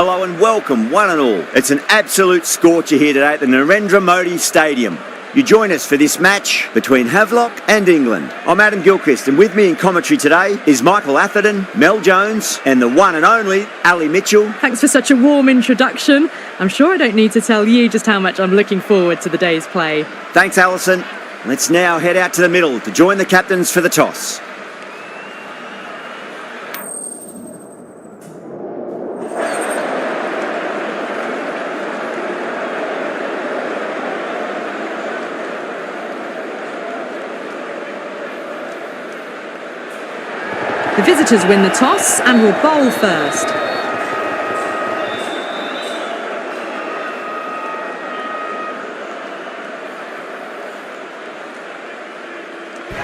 Hello and welcome, one and all. It's an absolute scorcher here today at the Narendra Modi Stadium. You join us for this match between Havelock and England. I'm Adam Gilchrist, and with me in commentary today is Michael Atherton, Mel Jones, and the one and only Ali Mitchell. Thanks for such a warm introduction. I'm sure I don't need to tell you just how much I'm looking forward to the day's play. Thanks, Alison. Let's now head out to the middle to join the captains for the toss. The visitors win the toss and will bowl first.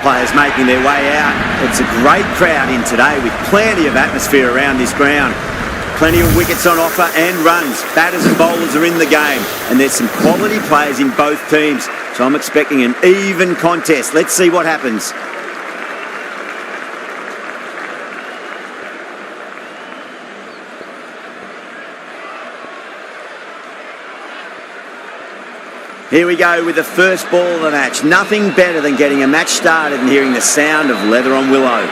Players making their way out. It's a great crowd in today with plenty of atmosphere around this ground. Plenty of wickets on offer and runs. Batters and bowlers are in the game, and there's some quality players in both teams. So I'm expecting an even contest. Let's see what happens. Here we go with the first ball of the match. Nothing better than getting a match started and hearing the sound of leather on willow.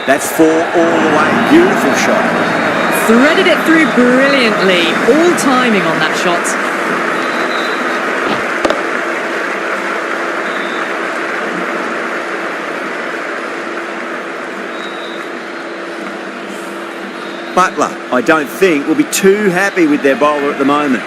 That's four all the way. Beautiful shot. Threaded it through brilliantly. All timing on that shot. Butler, I don't think, will be too happy with their bowler at the moment.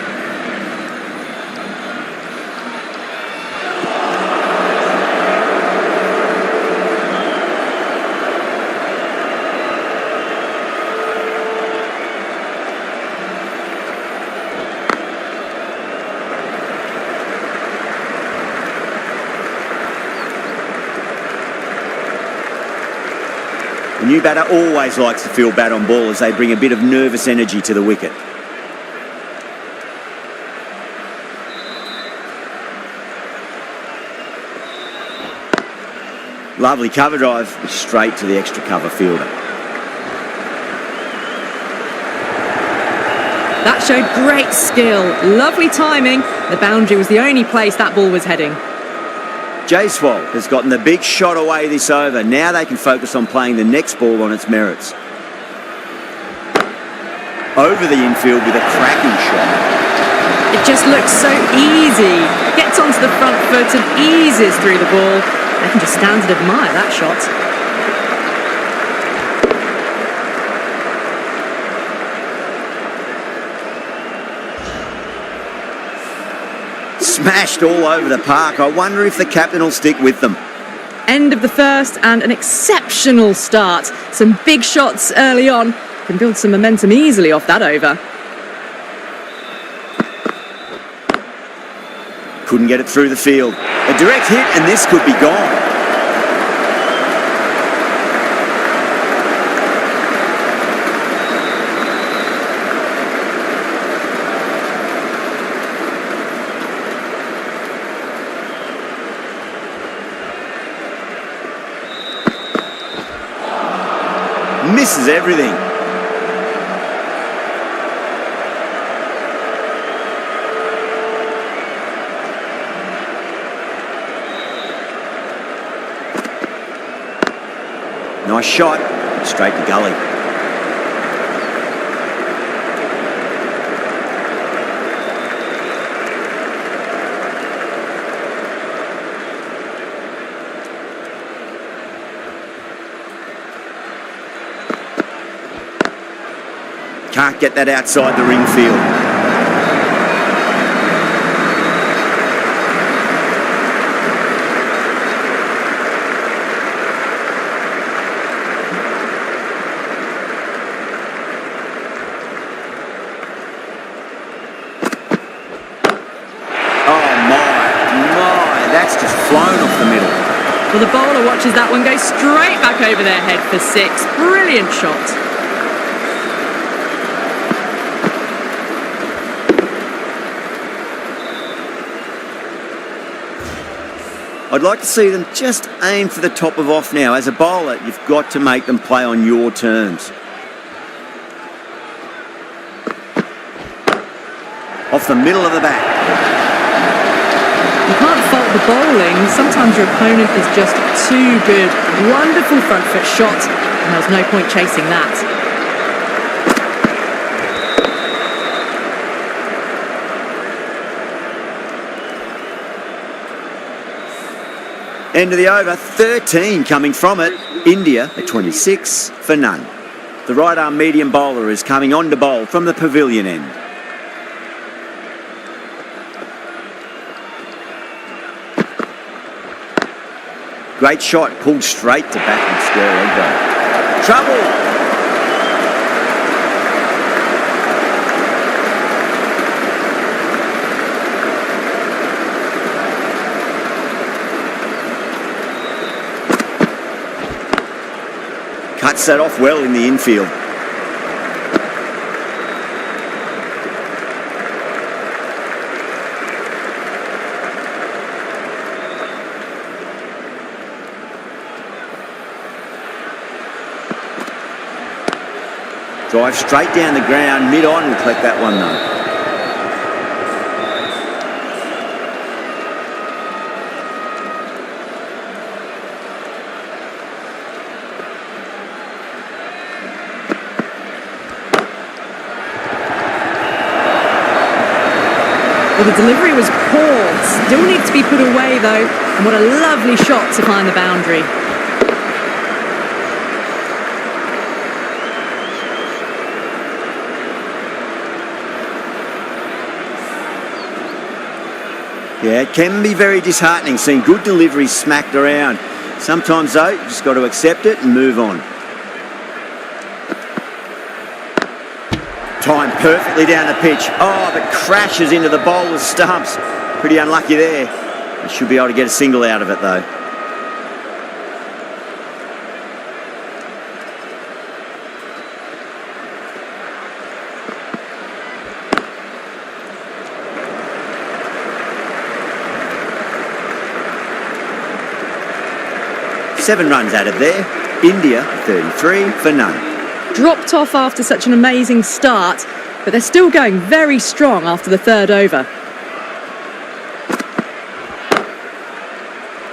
The new batter always likes to feel bat on ball as they bring a bit of nervous energy to the wicket. Lovely cover drive, straight to the extra cover fielder. That showed great skill. Lovely timing. The boundary was the only place that ball was heading. Jaiswal has gotten the big shot away this over. Now they can focus on playing the next ball on its merits. Over the infield with a cracking shot. It just looks so easy. Gets onto the front foot and eases through the ball. They can just stand and admire that shot. Smashed all over the park. I wonder if the captain will stick with them. End of the first and an exceptional start. Some big shots early on. Can build some momentum easily off that over. Couldn't get it through the field. A direct hit and this could be gone. Misses everything. Nice shot, straight to gully. Can't get that outside the ring field. Oh my, that's just flown off the middle. Well, the bowler watches that one go straight back over their head for six. Brilliant shot. I'd like to see them just aim for the top of off now. As a bowler, you've got to make them play on your terms. Off the middle of the bat. You can't fault the bowling. Sometimes your opponent is just too good. Wonderful front foot shot, and there's no point chasing that. End of the over, 13 coming from it. India at 26 for none. The right arm medium bowler is coming on to bowl from the pavilion end. Great shot, pulled straight to back and square leg though. Trouble! Cuts that off well in the infield. Drive straight down the ground, mid-on, will collect that one though. Well, the delivery was poor. Still needs to be put away though. And what a lovely shot to find the boundary. Yeah, it can be very disheartening seeing good deliveries smacked around. Sometimes though, you just got to accept it and move on. Timed perfectly down the pitch. Oh, but crashes into the bowler's stumps. Pretty unlucky there. They should be able to get a single out of it though. Seven runs added there. India 33 for none. Dropped off after such an amazing start, but they're still going very strong after the third over.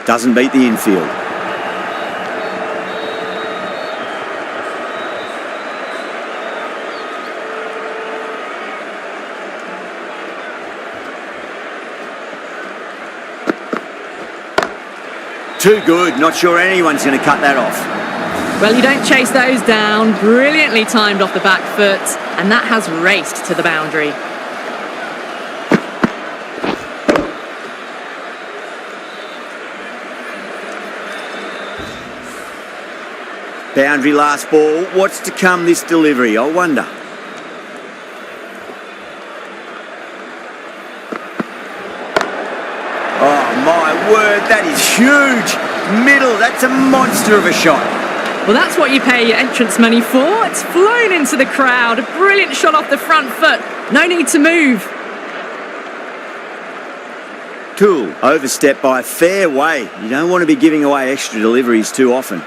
Doesn't beat the infield. Too good. Not sure anyone's going to cut that off. Well, you don't chase those down. Brilliantly timed off the back foot, and that has raced to the boundary. Boundary last ball. What's to come this delivery? I wonder. Oh my word, that is huge. Middle, that's a monster of a shot. Well, that's what you pay your entrance money for. It's flown into the crowd. A brilliant shot off the front foot. No need to move. Cool. Overstepped by a fair way. You don't want to be giving away extra deliveries too often.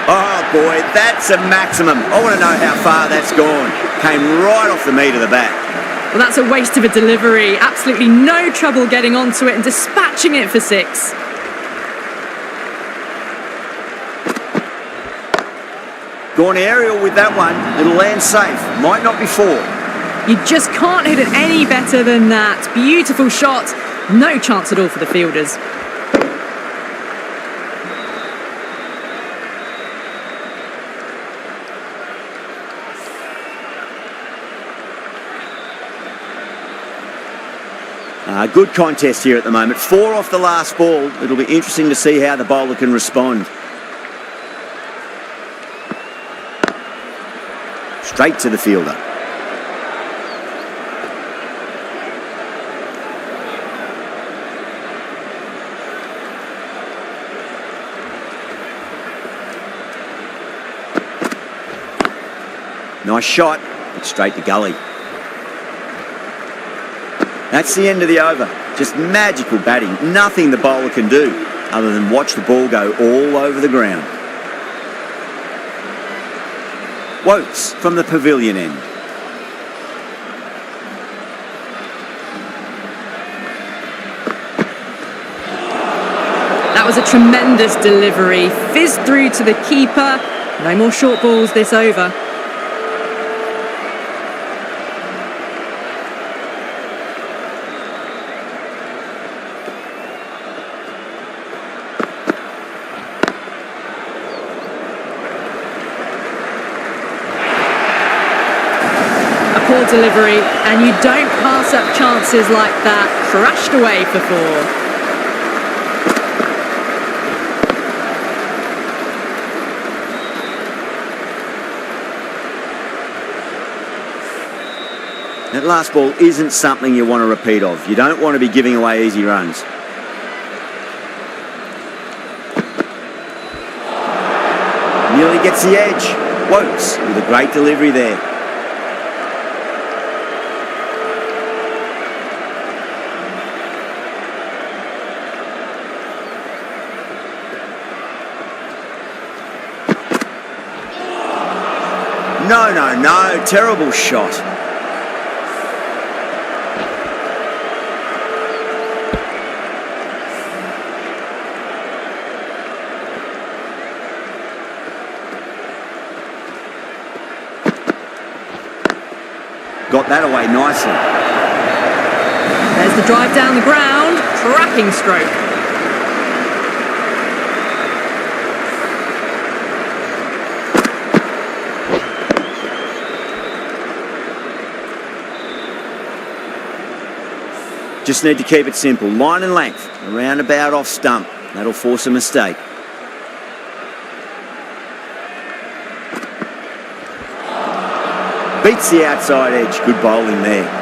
Oh boy, that's a maximum. I want to know how far that's gone. Came right off the meat of the bat. Well, that's a waste of a delivery. Absolutely no trouble getting onto it and dispatching it for six. Gone aerial with that one. It'll land safe. Might not be four. You just can't hit it any better than that. Beautiful shot. No chance at all for the fielders. Good contest here at the moment. 4 off the last ball. It'll be interesting to see how the bowler can respond. Straight to the fielder. Nice shot, but straight to gully. That's the end of the over. Just magical batting. Nothing the bowler can do other than watch the ball go all over the ground. Wokes from the pavilion end. That was a tremendous delivery. Fizzed through to the keeper. No more short balls this over. Poor delivery, and you don't pass up chances like that. Crashed away for 4. That last ball isn't something you want to repeat of. You don't want to be giving away easy runs. Nearly gets the edge. Wokes with a great delivery there. No. Terrible shot. Got that away nicely. There's the drive down the ground. Cracking stroke. Just need to keep it simple. Line and length, around about off stump. That'll force a mistake. Beats the outside edge. Good bowling there.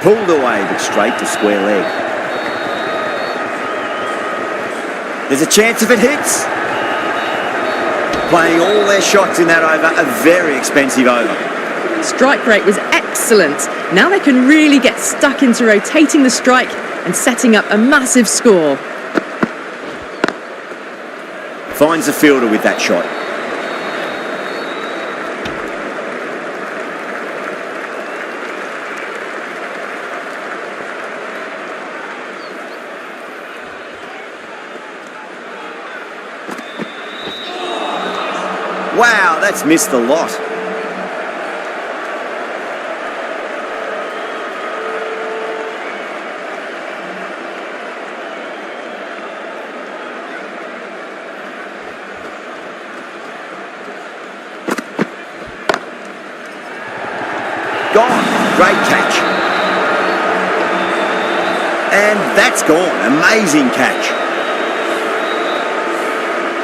Pulled away, but straight to square leg. There's a chance if it hits. Playing all their shots in that over, a very expensive over. Strike rate was excellent. Now they can really get stuck into rotating the strike and setting up a massive score. Finds the fielder with that shot. Wow, that's missed the lot. Gone. Great catch. And that's gone. Amazing catch.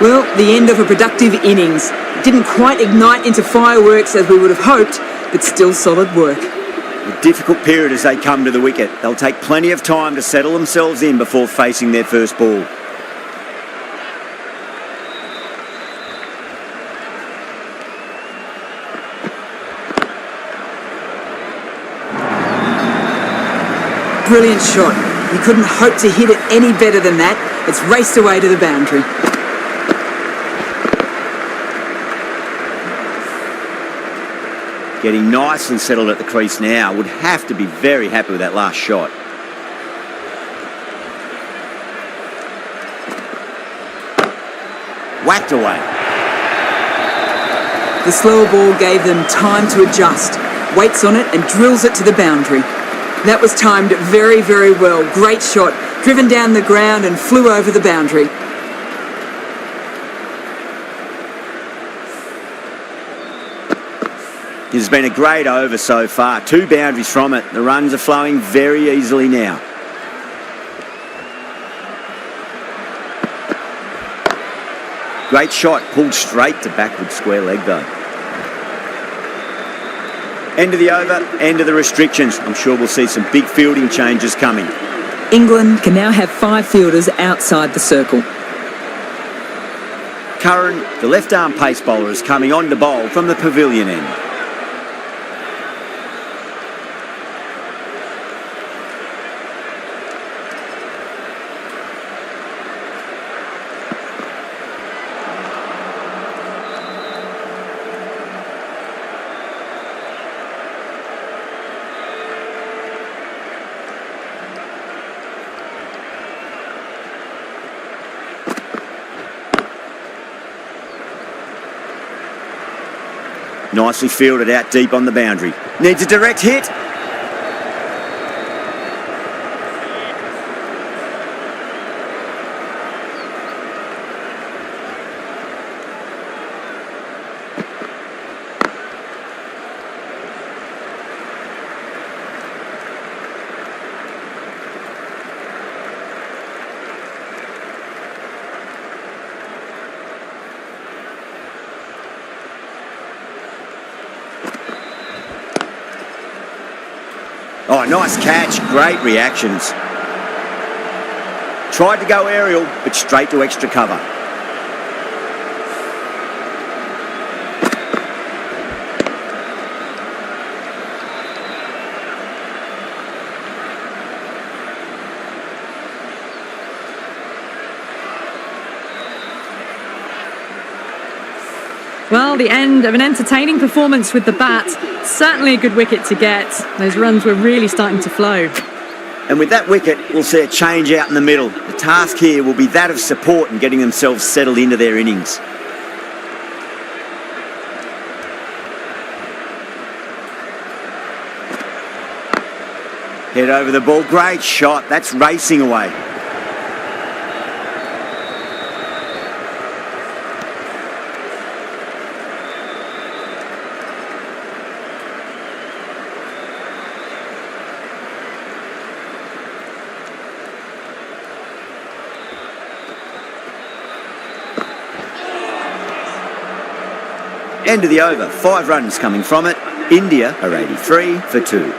Well, the end of a productive innings. Didn't quite ignite into fireworks as we would have hoped, but still solid work. A difficult period as they come to the wicket. They'll take plenty of time to settle themselves in before facing their first ball. Brilliant shot. You couldn't hope to hit it any better than that. It's raced away to the boundary. Getting nice and settled at the crease now. Would have to be very happy with that last shot. Whacked away. The slower ball gave them time to adjust. Waits on it and drills it to the boundary. That was timed very, very well. Great shot. Driven down the ground and flew over the boundary. This has been a great over so far. 2 boundaries from it. The runs are flowing very easily now. Great shot, pulled straight to backward square leg though. End of the over, end of the restrictions. I'm sure we'll see some big fielding changes coming. England can now have 5 fielders outside the circle. Curran, the left-arm pace bowler, is coming on to bowl from the pavilion end. Nicely fielded out deep on the boundary. Needs a direct hit. Oh, nice catch. Great reactions. Tried to go aerial, but straight to extra cover. Well, the end of an entertaining performance with the bat. Certainly a good wicket to get. Those runs were really starting to flow. And with that wicket, we'll see a change out in the middle. The task here will be that of support and getting themselves settled into their innings. Head over the ball. Great shot. That's racing away. End of the over, 5 runs coming from it. India are 83 for 2.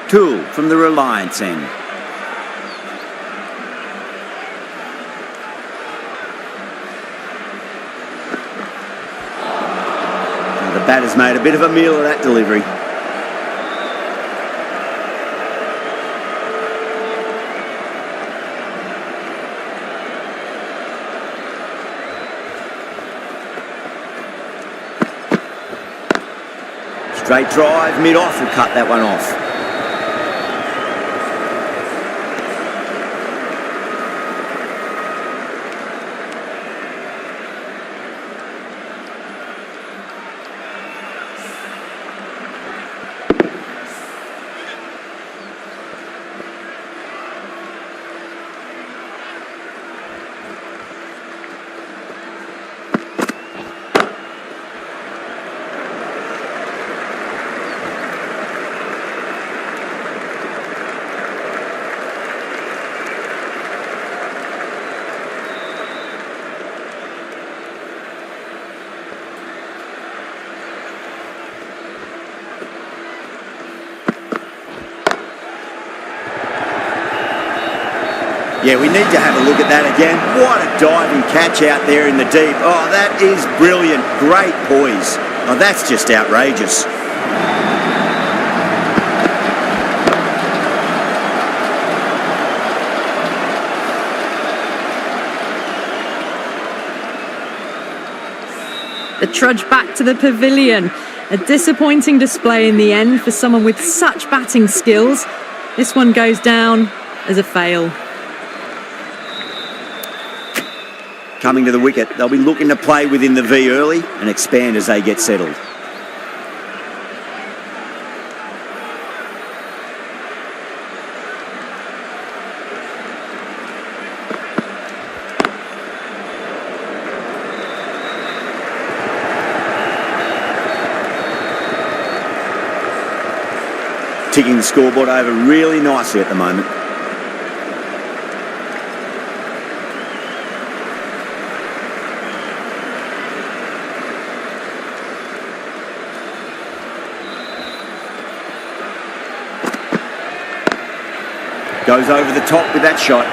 Tool from the Reliance end. Now the batter's made a bit of a meal of that delivery. Straight drive, mid-off, will cut that one off. Yeah, we need to have a look at that again. What a diving catch out there in the deep. Oh, that is brilliant. Great poise. Oh, that's just outrageous. The trudge back to the pavilion. A disappointing display in the end for someone with such batting skills. This one goes down as a fail. Coming to the wicket, they'll be looking to play within the V early and expand as they get settled. ticking the scoreboard over really nicely at the moment. Goes over the top with that shot.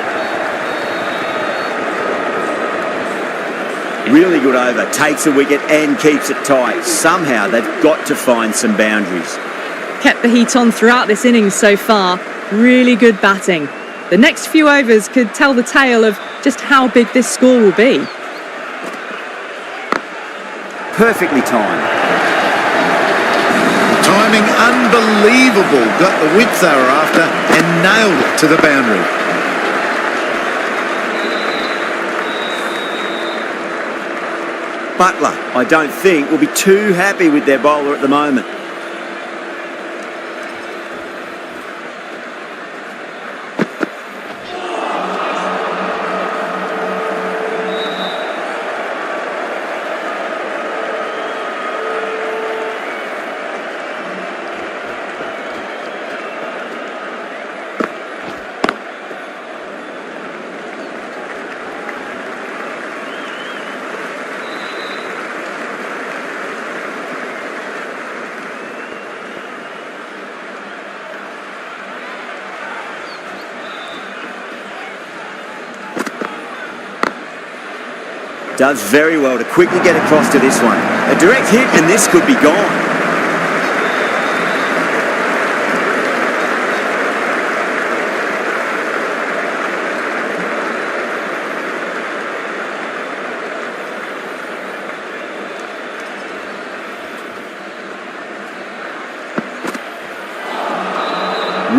Really good over, takes a wicket and keeps it tight. Somehow they've got to find some boundaries. Kept the heat on throughout this innings so far. Really good batting. The next few overs could tell the tale of just how big this score will be. Perfectly timed. Timing unbelievable. Got the width they were after and nailed it to the boundary. Butler, I don't think, will be too happy with their bowler at the moment. Does very well to quickly get across to this one. A direct hit and this could be gone.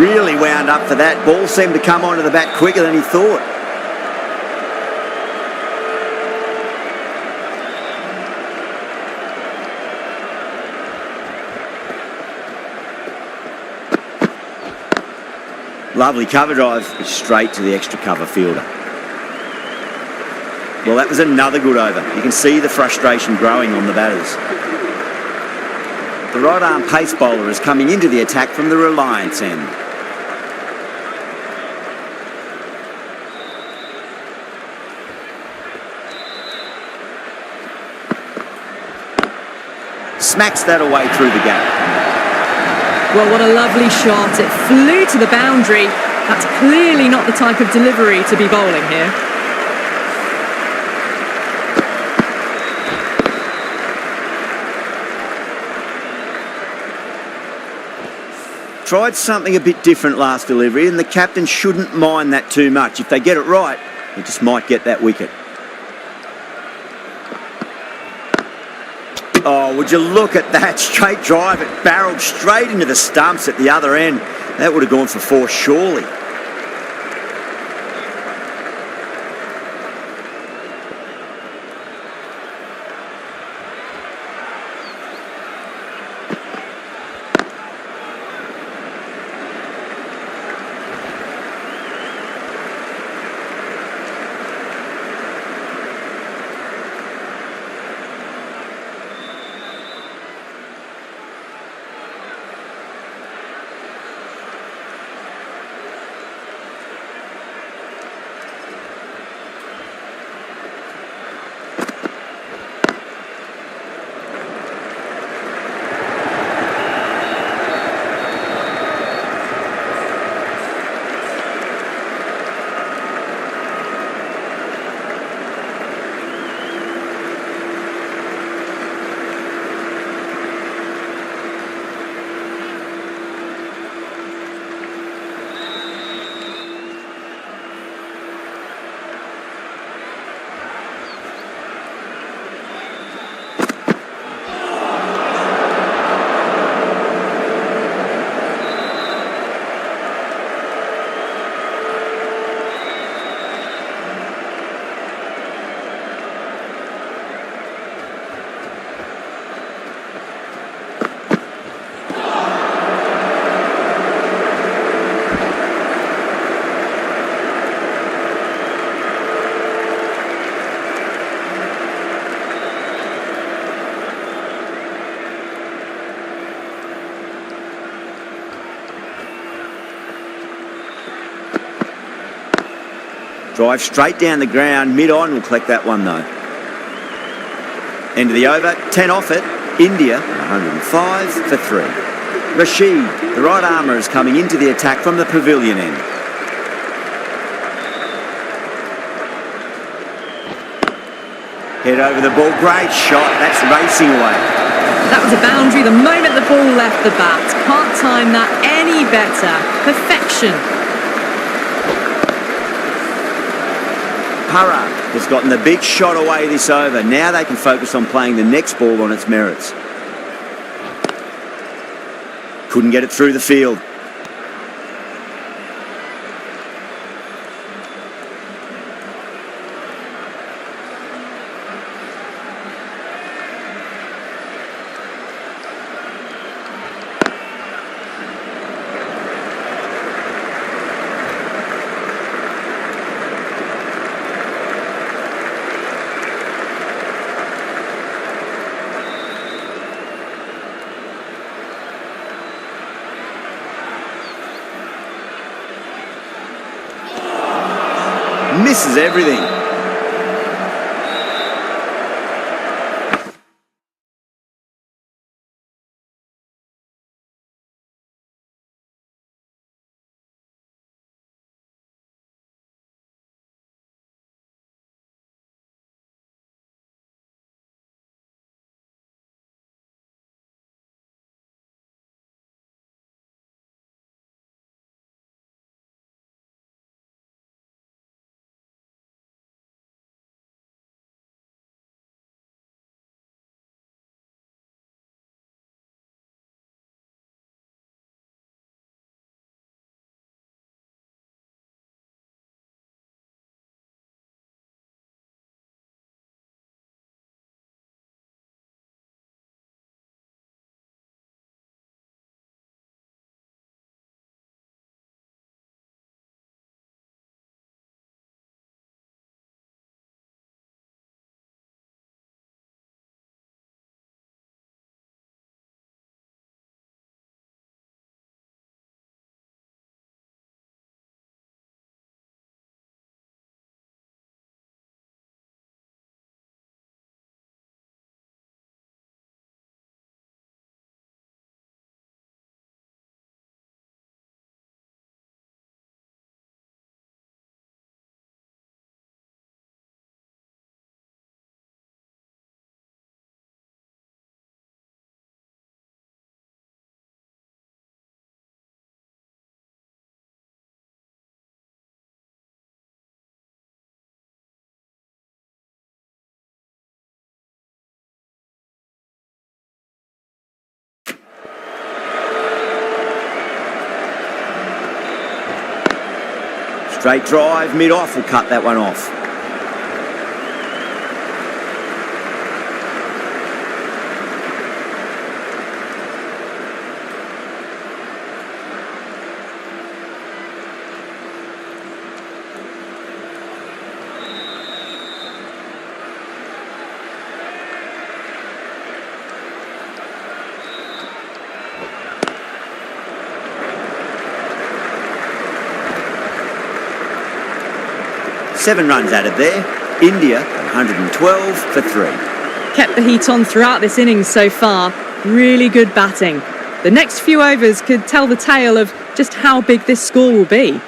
Really wound up for that. Ball seemed to come onto the bat quicker than he thought. Lovely cover drive, straight to the extra cover fielder. Well, that was another good over. You can see the frustration growing on the batters. The right arm pace bowler is coming into the attack from the Reliance end. Smacks that away through the gap. Well, what a lovely shot. It flew to the boundary. That's clearly not the type of delivery to be bowling here. Tried something a bit different last delivery, and the captain shouldn't mind that too much. If they get it right, they just might get that wicket. Oh, would you look at that straight drive? It barreled straight into the stumps at the other end. That would have gone for four, surely. Drive straight down the ground, mid-on will collect that one though. End of the over, 10 off it. India, 105 for 3. Rashid, the right armour, is coming into the attack from the pavilion end. Head over the ball, great shot, that's racing away. That was a boundary the moment the ball left the bat. Can't time that any better. Perfection. Para has gotten the big shot away this over. Now they can focus on playing the next ball on its merits. Couldn't get it through the field. Misses everything. Straight drive, mid-off will cut that one off. Seven runs added there. India, 112 for 3. Kept the heat on throughout this innings so far. Really good batting. The next few overs could tell the tale of just how big this score will be.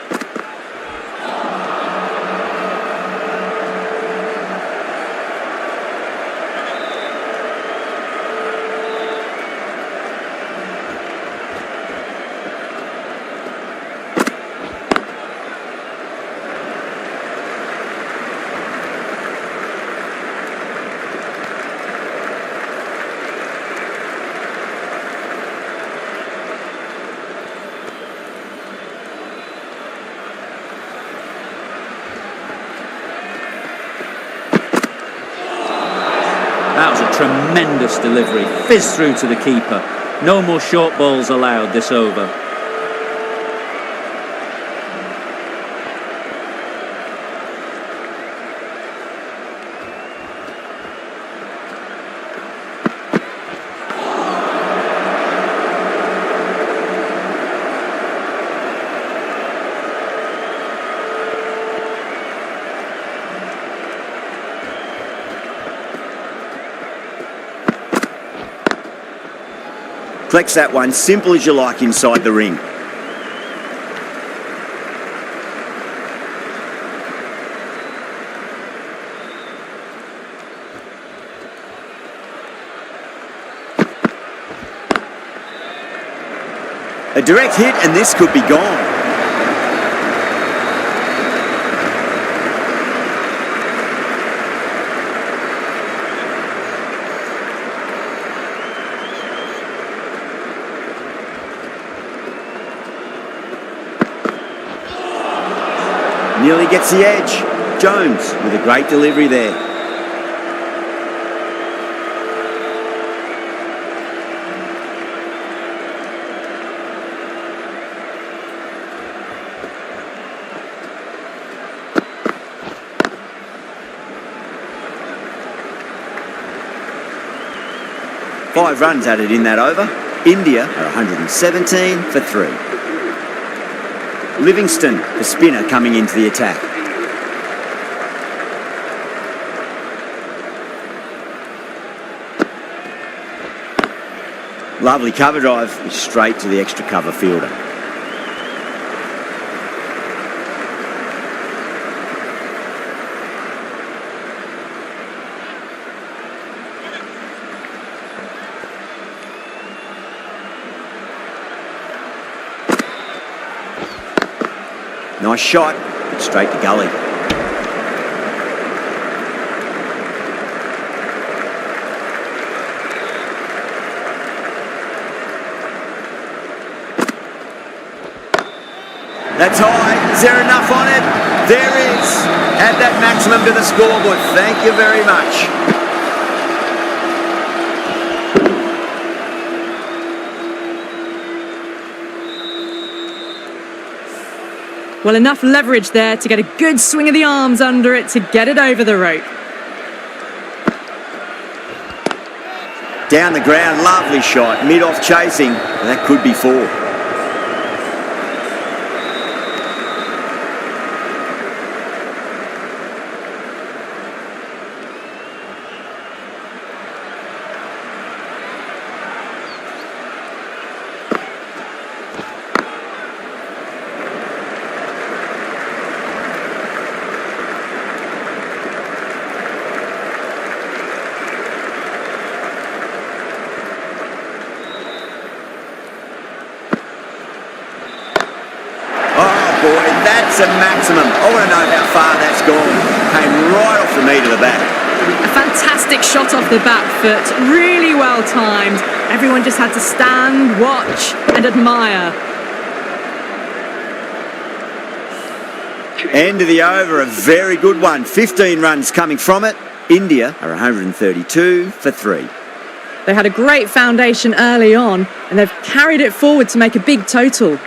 That was a tremendous delivery, fizzed through to the keeper. No more short balls allowed this over. Collects that one, simple as you like, inside the ring. A direct hit and this could be gone. Nearly gets the edge. Jones with a great delivery there. Five runs added in that over. India are 117 for 3. Livingston, the spinner, coming into the attack. Lovely cover drive, straight to the extra cover fielder. Nice shot, straight to gully. That's high. Is there enough on it? There is. Add that maximum to the scoreboard. Thank you very much. Well, enough leverage there to get a good swing of the arms under it to get it over the rope. Down the ground, lovely shot. Mid-off chasing. That could be 4. That's a maximum. I want to know how far that's gone. Came right off the meat of the bat. A fantastic shot off the back foot, really well timed. Everyone just had to stand, watch and admire. End of the over, a very good one. 15 runs coming from it. India are 132 for 3. They had a great foundation early on and they've carried it forward to make a big total.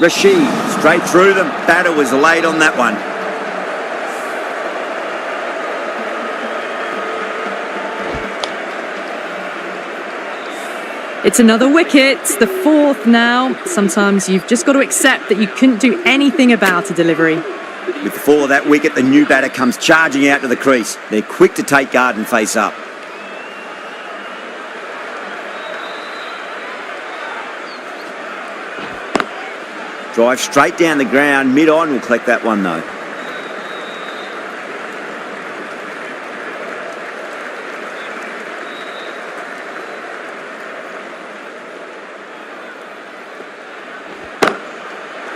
Rashid, straight through them. Batter was late on that one. It's another wicket, the 4th now. Sometimes you've just got to accept that you couldn't do anything about a delivery. With the fall of that wicket, the new batter comes charging out to the crease. They're quick to take guard and face up. Drive straight down the ground, mid-on, will collect that one though.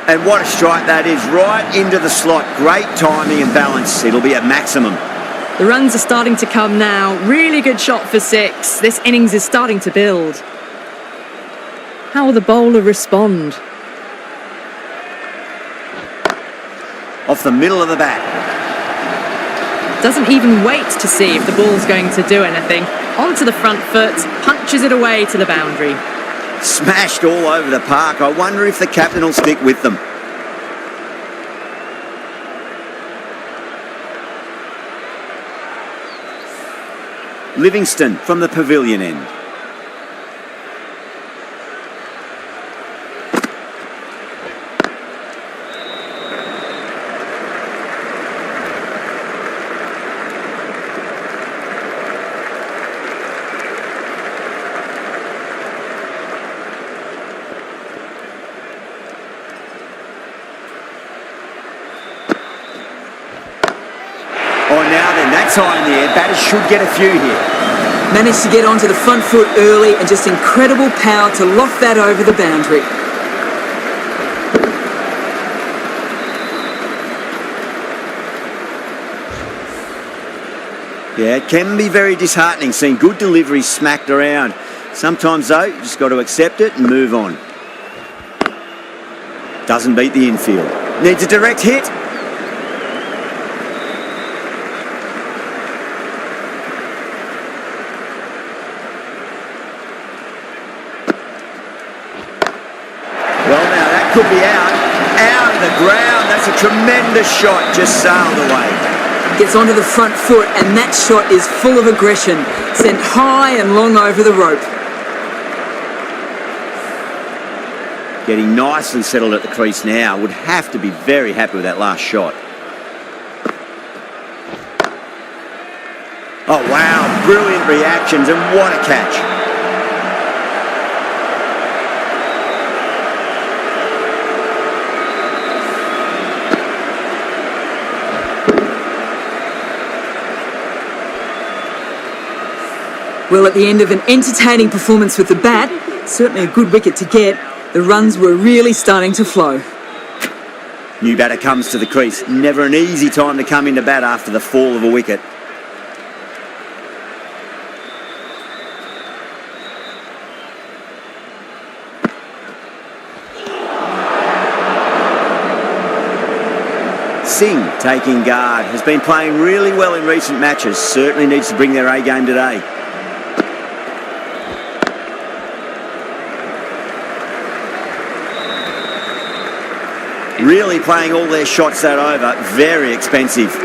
And what a strike that is, right into the slot. Great timing and balance. It'll be at maximum. The runs are starting to come now. Really good shot for 6. This innings is starting to build. How will the bowler respond? Off the middle of the bat. Doesn't even wait to see if the ball's going to do anything. Onto the front foot, punches it away to the boundary. Smashed all over the park. I wonder if the captain will stick with them. Livingston from the pavilion end. Oh, now then, that's high in the air. Batters should get a few here. Managed to get onto the front foot early and just incredible power to loft that over the boundary. Yeah, it can be very disheartening seeing good deliveries smacked around. Sometimes, though, you just got to accept it and move on. Doesn't beat the infield. Needs a direct hit. Well, now that could be out of the ground. That's a tremendous shot, just sailed away. Gets onto the front foot and that shot is full of aggression. Sent high and long over the rope. Getting nicely settled at the crease now. Would have to be very happy with that last shot. Oh, wow. Brilliant reactions and what a catch. Well, at the end of an entertaining performance with the bat, certainly a good wicket to get, the runs were really starting to flow. New batter comes to the crease. Never an easy time to come into bat after the fall of a wicket. Singh taking guard. Has been playing really well in recent matches. Certainly needs to bring their A game today. Really playing all their shots that over. Very expensive.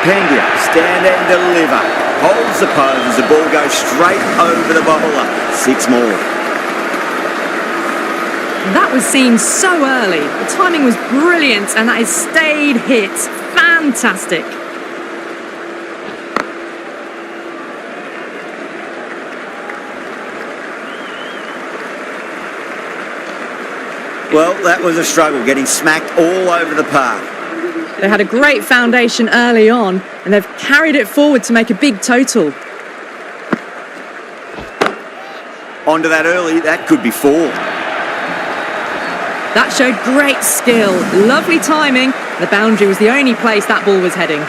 Pandya, stand and deliver. Holds the pose as the ball goes straight over the bowler. 6 more. That was seen so early. The timing was brilliant and that is stayed hit. Fantastic. Well, that was a struggle, getting smacked all over the park. They had a great foundation early on and they've carried it forward to make a big total. Onto that early, that could be 4. That showed great skill, lovely timing. The boundary was the only place that ball was heading.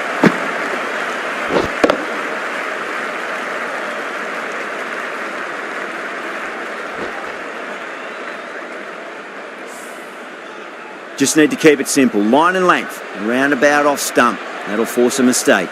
Just need to keep it simple. Line and length, roundabout off stump. That'll force a mistake.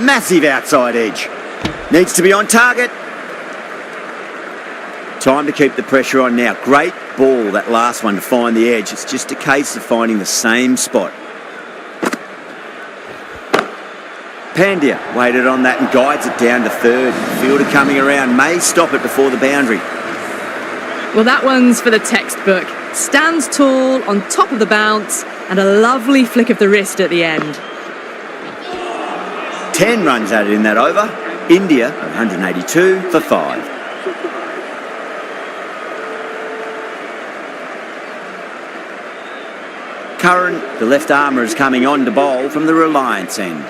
Massive outside edge. Needs to be on target. Time to keep the pressure on now. Great ball, that last one, to find the edge. It's just a case of finding the same spot. Pandya waited on that and guides it down to third. Fielder coming around may stop it before the boundary. Well, that one's for the textbook. Stands tall, on top of the bounce, and a lovely flick of the wrist at the end. 10 runs added in that over. India 182 for 5. Curran, the left armour, is coming on to bowl from the Reliance end.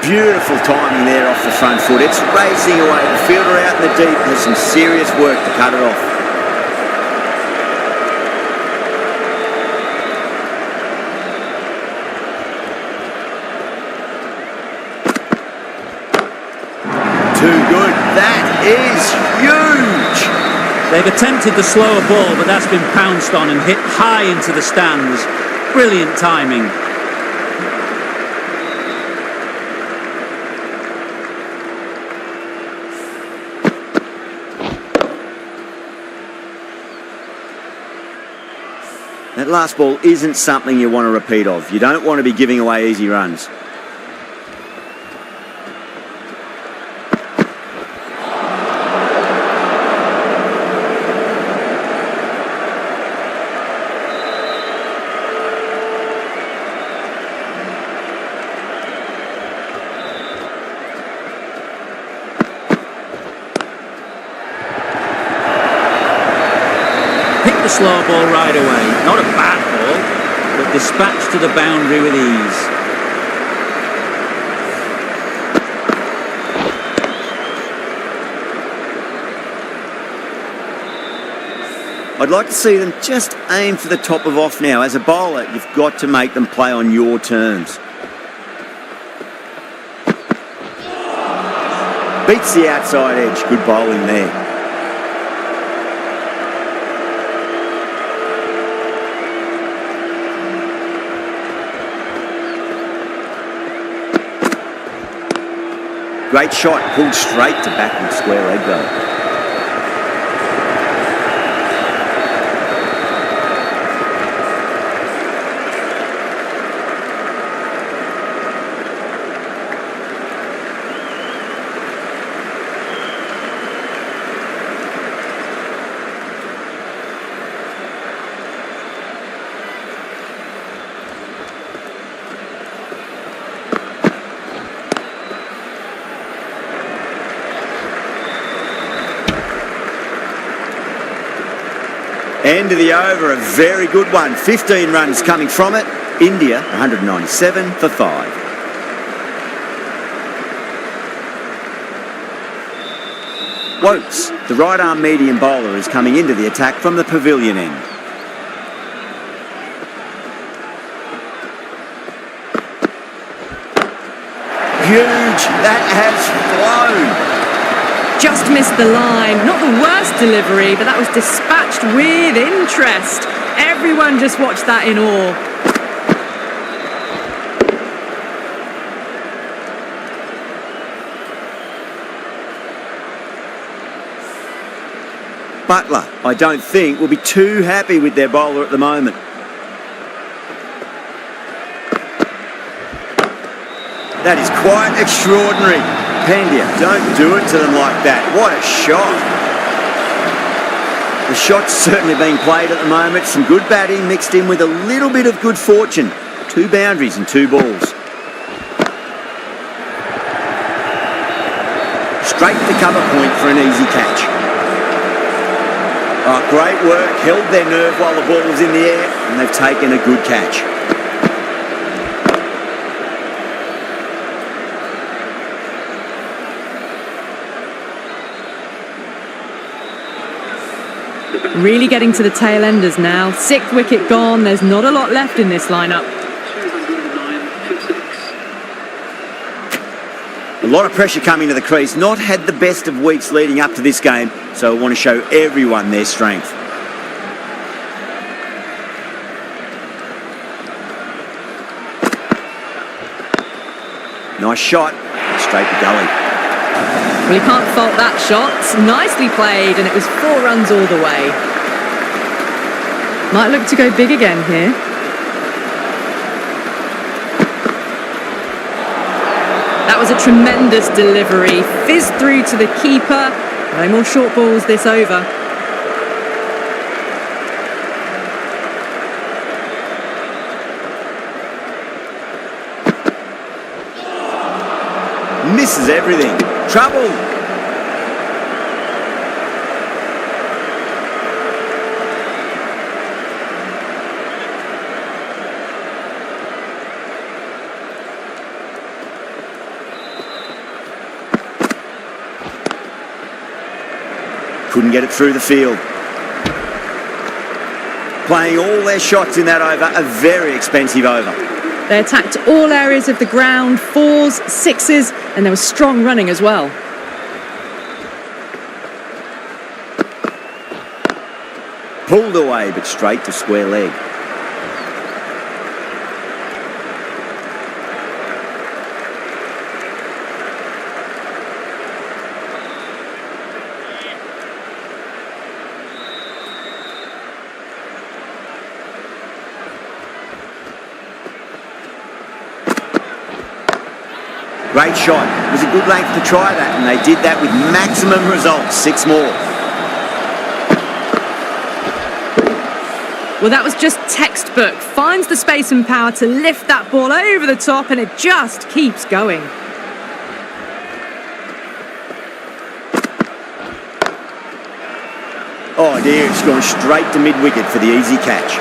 Beautiful timing there off the front foot. It's racing away. The fielder out in the deep has some serious work to cut it off. Too good. That is huge. They've attempted the slower ball, but that's been pounced on and hit high into the stands. Brilliant timing. That last ball isn't something you want to repeat of. You don't want to be giving away easy runs. Hit the slow ball right away. Not a bad ball, but dispatched to the boundary with ease. I'd like to see them just aim for the top of off now. As a bowler, you've got to make them play on your terms. Beats the outside edge. Good bowling there. Great shot, pulled straight to backward square leg though. End of the over, a very good one. 15 runs coming from it. India 197 for 5. Wokes, the right arm medium bowler, is coming into the attack from the pavilion end. Huge, that has flown. Just missed the line. Not the worst delivery, but that was dispatched with interest. Everyone just watched that in awe. Butler, I don't think, will be too happy with their bowler at the moment. That is quite extraordinary. Pandia, don't do it to them like that. What a shot. The shot's certainly being played at the moment. Some good batting mixed in with a little bit of good fortune. 2 boundaries and 2 balls. Straight to cover point for an easy catch. Oh, great work. Held their nerve while the ball was in the air, and they've taken a good catch. Really getting to the tail enders now. 6th wicket gone. There's not a lot left in this lineup. A lot of pressure coming to the crease. Not had the best of weeks leading up to this game, so I want to show everyone their strength. Nice shot. Straight to gully. Well, you can't fault that shot. Nicely played, and it was 4 runs all the way. Might look to go big again here. That was a tremendous delivery. Fizzed through to the keeper. No more short balls this over. Misses everything. Trouble. Couldn't get it through the field. Playing all their shots in that over, a very expensive over. They attacked all areas of the ground, 4s, 6s, and there was strong running as well. Pulled away, but straight to square leg. Great shot. It was a good length to try that, and they did that with maximum results. 6 more. Well, that was just textbook. Finds the space and power to lift that ball over the top, and it just keeps going. Oh dear, it's gone straight to mid-wicket for the easy catch.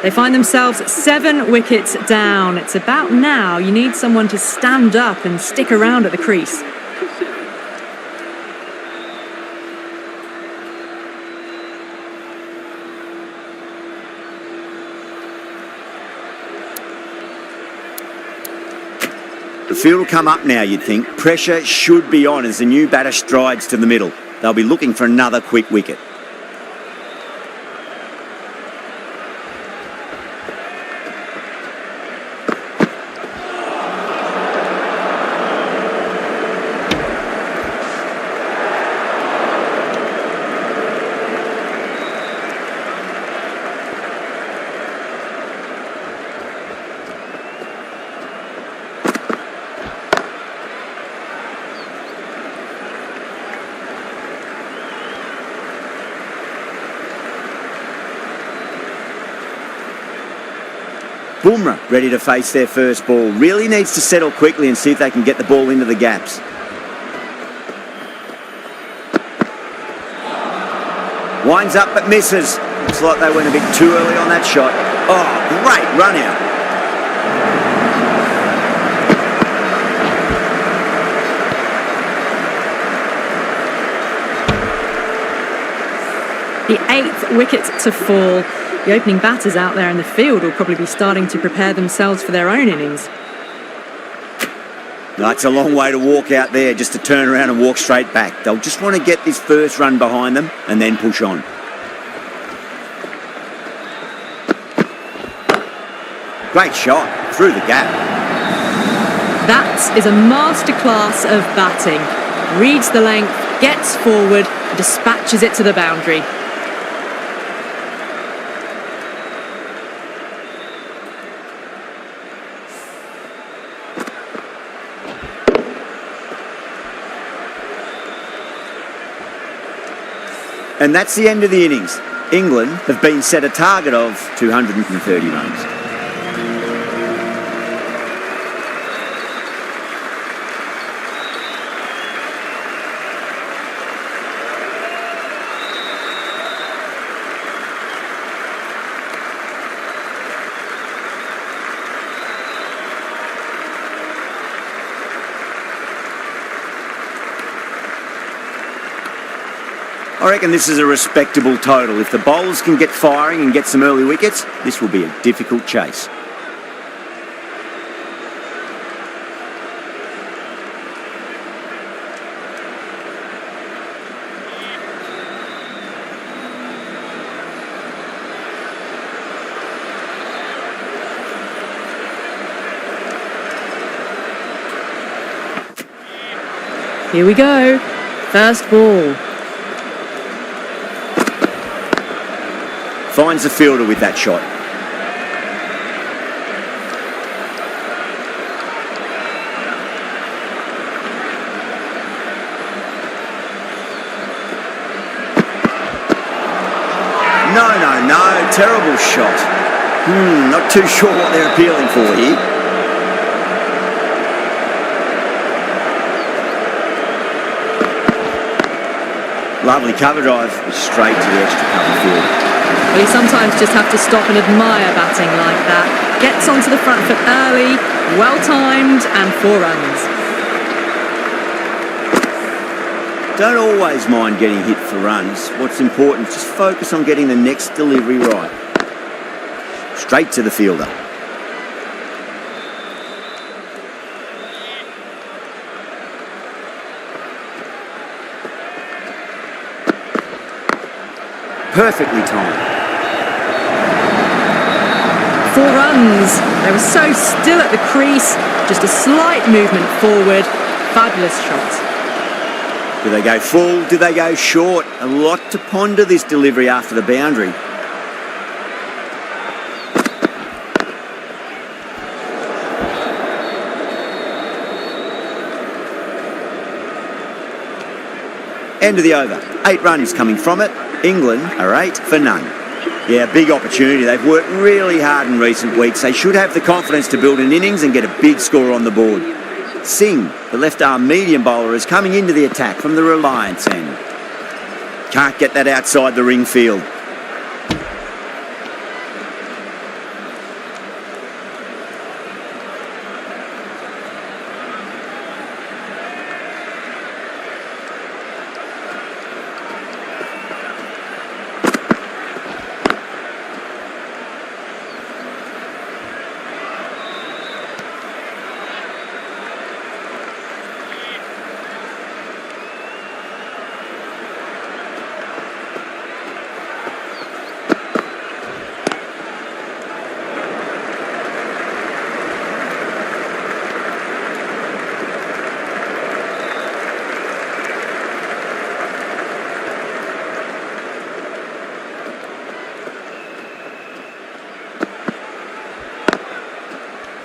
They find themselves 7 wickets down. It's about now. You need someone to stand up and stick around at the crease. The field will come up now, you'd think. Pressure should be on as the new batter strides to the middle. They'll be looking for another quick wicket. Bumrah ready to face their first ball. Really needs to settle quickly and see if they can get the ball into the gaps. Winds up but misses. Looks like they went a bit too early on that shot. Oh, great run out. The 8th wicket to fall. The opening batters out there in the field will probably be starting to prepare themselves for their own innings. That's a long way to walk out there just to turn around and walk straight back. They'll just want to get this first run behind them and then push on. Great shot through the gap. That is a masterclass of batting. reads the length, gets forward, dispatches it to the boundary. And that's the end of the innings. England have been set a target of 230 runs. I reckon this is a respectable total. If the bowlers can get firing and get some early wickets, this will be a difficult chase. Here we go. First ball. Finds the fielder with that shot. No, terrible shot. Not too sure what they're appealing for here. Lovely cover drive, straight to the extra cover field. Well, you sometimes just have to stop and admire batting like that. Gets onto the front foot early, well-timed, and 4 runs. Don't always mind getting hit for runs. What's important is just focus on getting the next delivery right. Straight to the fielder. Perfectly timed. 4 runs. They were so still at the crease. Just a slight movement forward. Fabulous shot. Do they go full? Do they go short? A lot to ponder this delivery after the boundary. End of the over. 8 runs coming from it. England are 8 for none. Yeah, big opportunity. They've worked really hard in recent weeks. They should have the confidence to build an innings and get a big score on the board. Singh, the left-arm medium bowler, is coming into the attack from the Reliance end. Can't get that outside the ring field.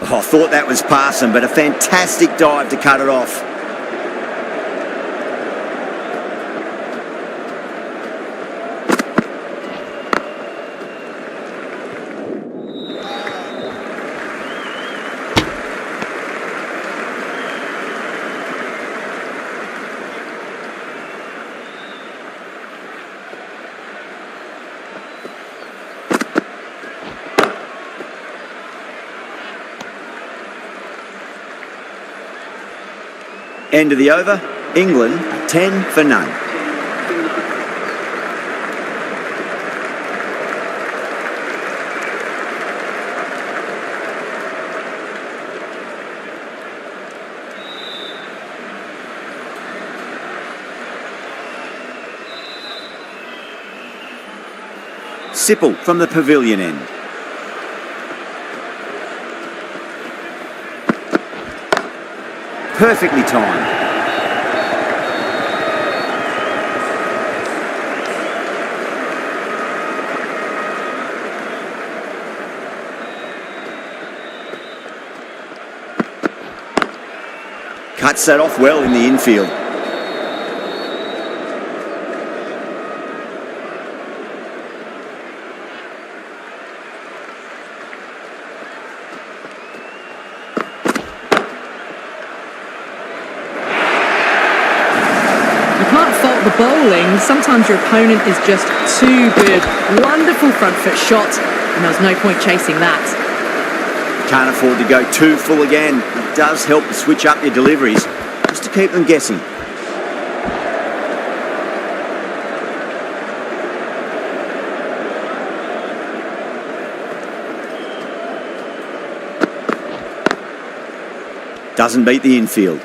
I thought that was passing, but a fantastic dive to cut it off. End of the over. England are 10 for none. Sipple from the pavilion end. Perfectly timed. Cuts that off well in the infield. The bowling, sometimes your opponent is just too good. Wonderful front foot shot, and there was no point chasing that. Can't afford to go too full again. It does help to switch up your deliveries, just to keep them guessing. Doesn't beat the infield.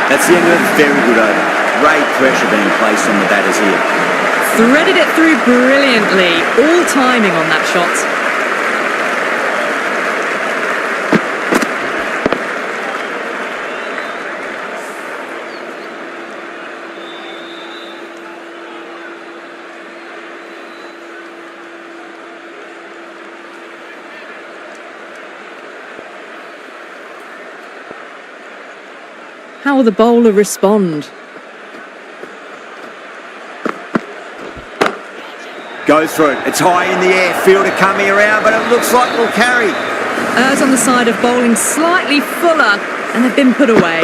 That's the end of a very good over. Great pressure being placed on the batters here. Threaded it through brilliantly. All timing on that shot. How will the bowler respond? Goes for it. It's high in the air. Fielder coming around, but it looks like it'll carry. Errs on the side of bowling slightly fuller, and they've been put away.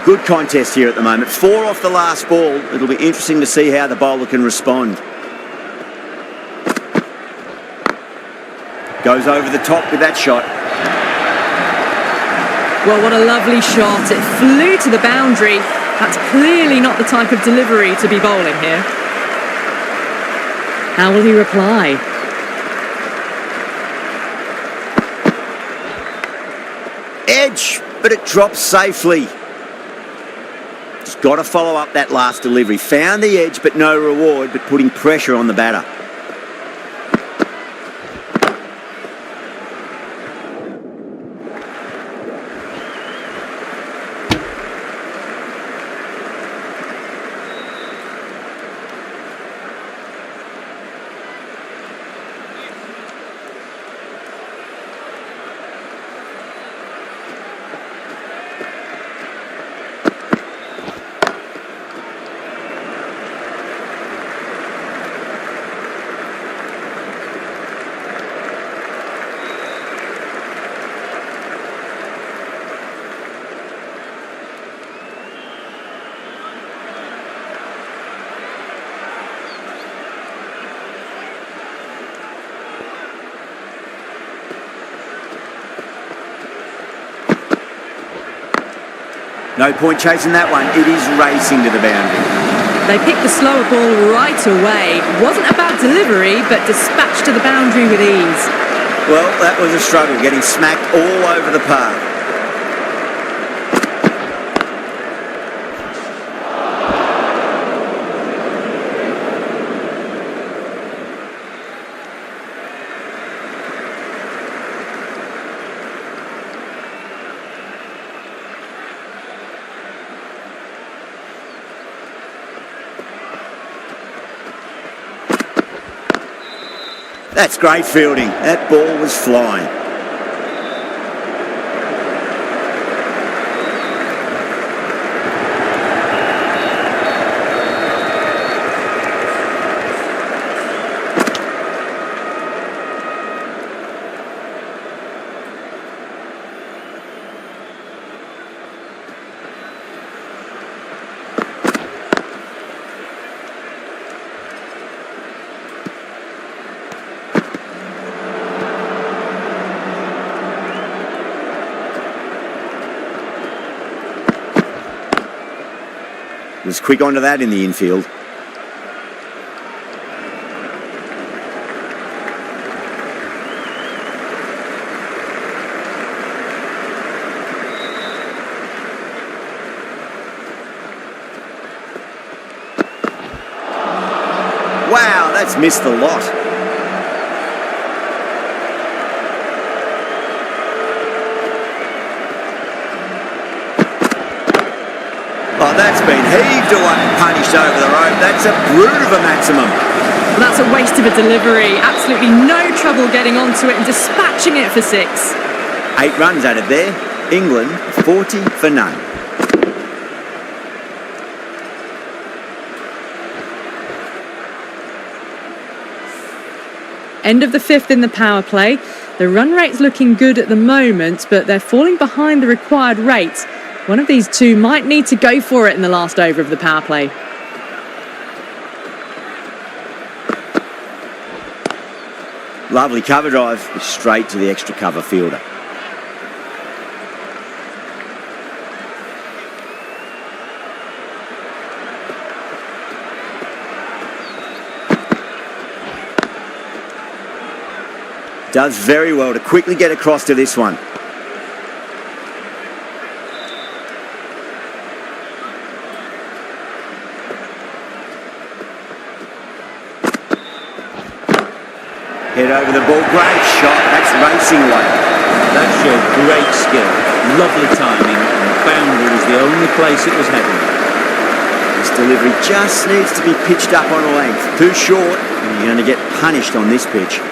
Good contest here at the moment. 4 off the last ball. It'll be interesting to see how the bowler can respond. Goes over the top with that shot. Well, what a lovely shot. It flew to the boundary. That's clearly not the type of delivery to be bowling here. How will he reply? Edge, but it drops safely. Just got to follow up that last delivery. Found the edge, but no reward, but putting pressure on the batter. No point chasing that one. It is racing to the boundary. They picked the slower ball right away. Wasn't a bad delivery, but dispatched to the boundary with ease. Well, that was a struggle, getting smacked all over the park. That's great fielding. That ball was flying. Was quick onto that in the infield. Wow, that's missed the lot. Oh, that's heaved away and punished over the rope. That's a brute of a maximum. Well, that's a waste of a delivery. Absolutely no trouble getting onto it and dispatching it for 6. 8 runs added there. England 40 for none. End of the 5th in the power play. The run rate's looking good at the moment, but they're falling behind the required rate. One of these two might need to go for it in the last over of the power play. Lovely cover drive, straight to the extra cover fielder. Does very well to quickly get across to this one. Head over the ball, great shot, that's racing away. That showed great skill, lovely timing, and the boundary was the only place it was heading. This delivery just needs to be pitched up on a length. Too short, and you're going to get punished on this pitch.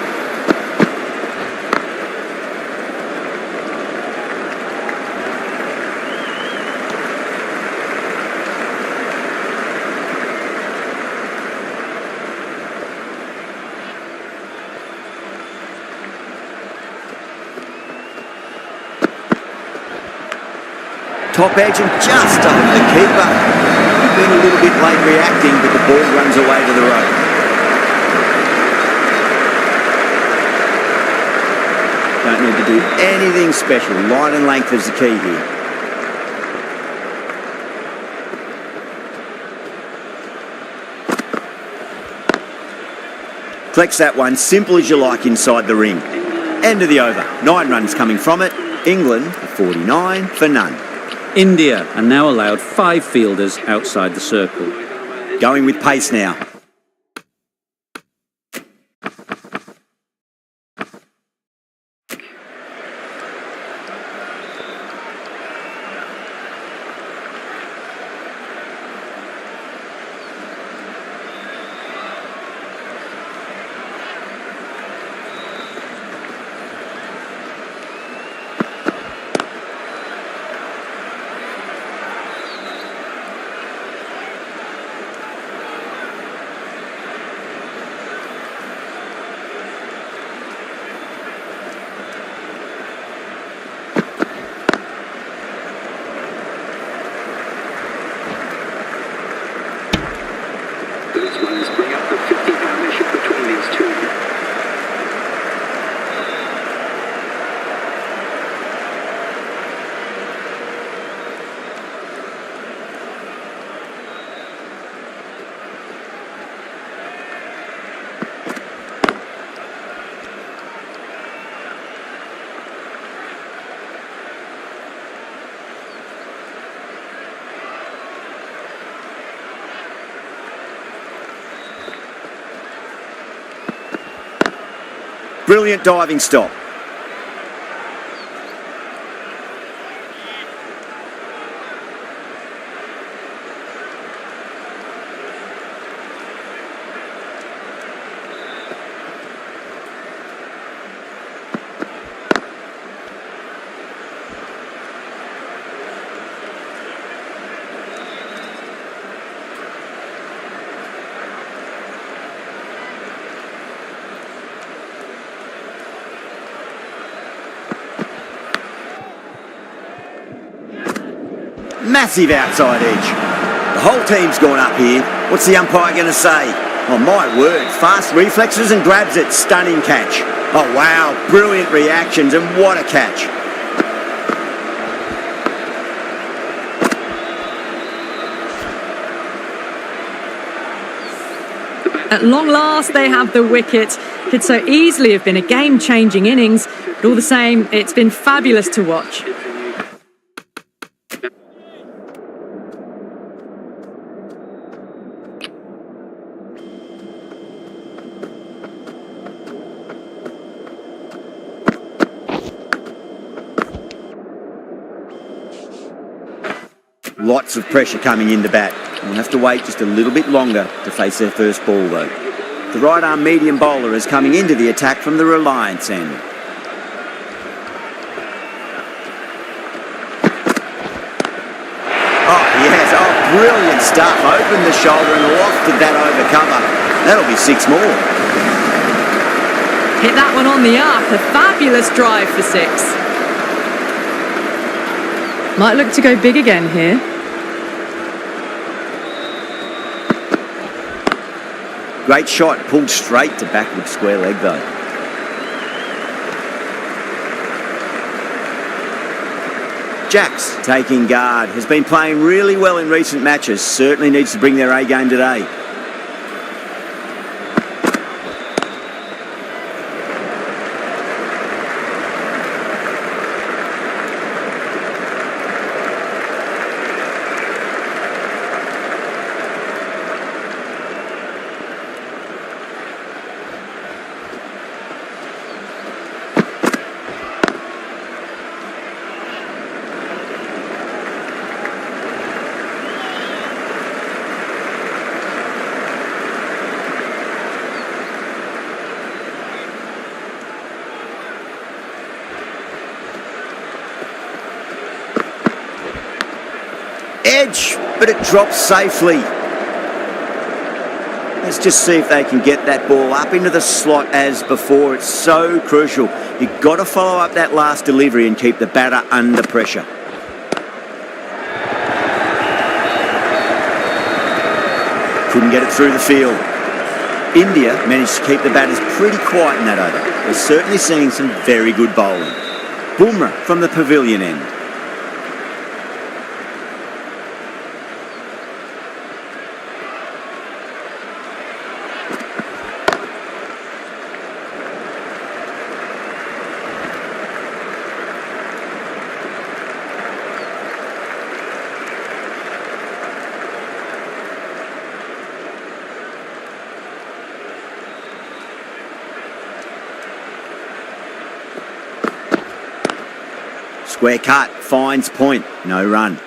Top edge and just over the keeper. Been a little bit late reacting, but the ball runs away to the rope. Don't need to do anything special. Line and length is the key here. Collects that one, simple as you like inside the ring. End of the over. 9 runs coming from it. England 49 for none. India are now allowed 5 fielders outside the circle. Going with pace now. Those runs bring up the 50 partnership between these two. Brilliant diving stop. Massive outside edge. The whole team's gone up here. What's the umpire going to say? Oh, my word. Fast reflexes and grabs it. Stunning catch. Oh, wow. Brilliant reactions and what a catch. At long last, they have the wicket. Could so easily have been a game-changing innings, but all the same, it's been fabulous to watch. Lots of pressure coming in the bat. We'll have to wait just a little bit longer to face their first ball, though. The right-arm medium bowler is coming into the attack from the Reliance end. Oh, yes. Oh, brilliant stuff. Opened the shoulder and lofted that over cover. That'll be 6 more. Hit that one on the arc. A fabulous drive for 6. Might look to go big again here. Great shot, pulled straight to backward square leg though. Jacks taking guard, has been playing really well in recent matches, certainly needs to bring their A game today. Edge, but it drops safely. Let's just see if they can get that ball up into the slot as before. It's so crucial. You've got to follow up that last delivery and keep the batter under pressure. Couldn't get it through the field. India managed to keep the batters pretty quiet in that over. We're certainly seeing some very good bowling. Bumrah from the pavilion end. Square cut, finds point, no run.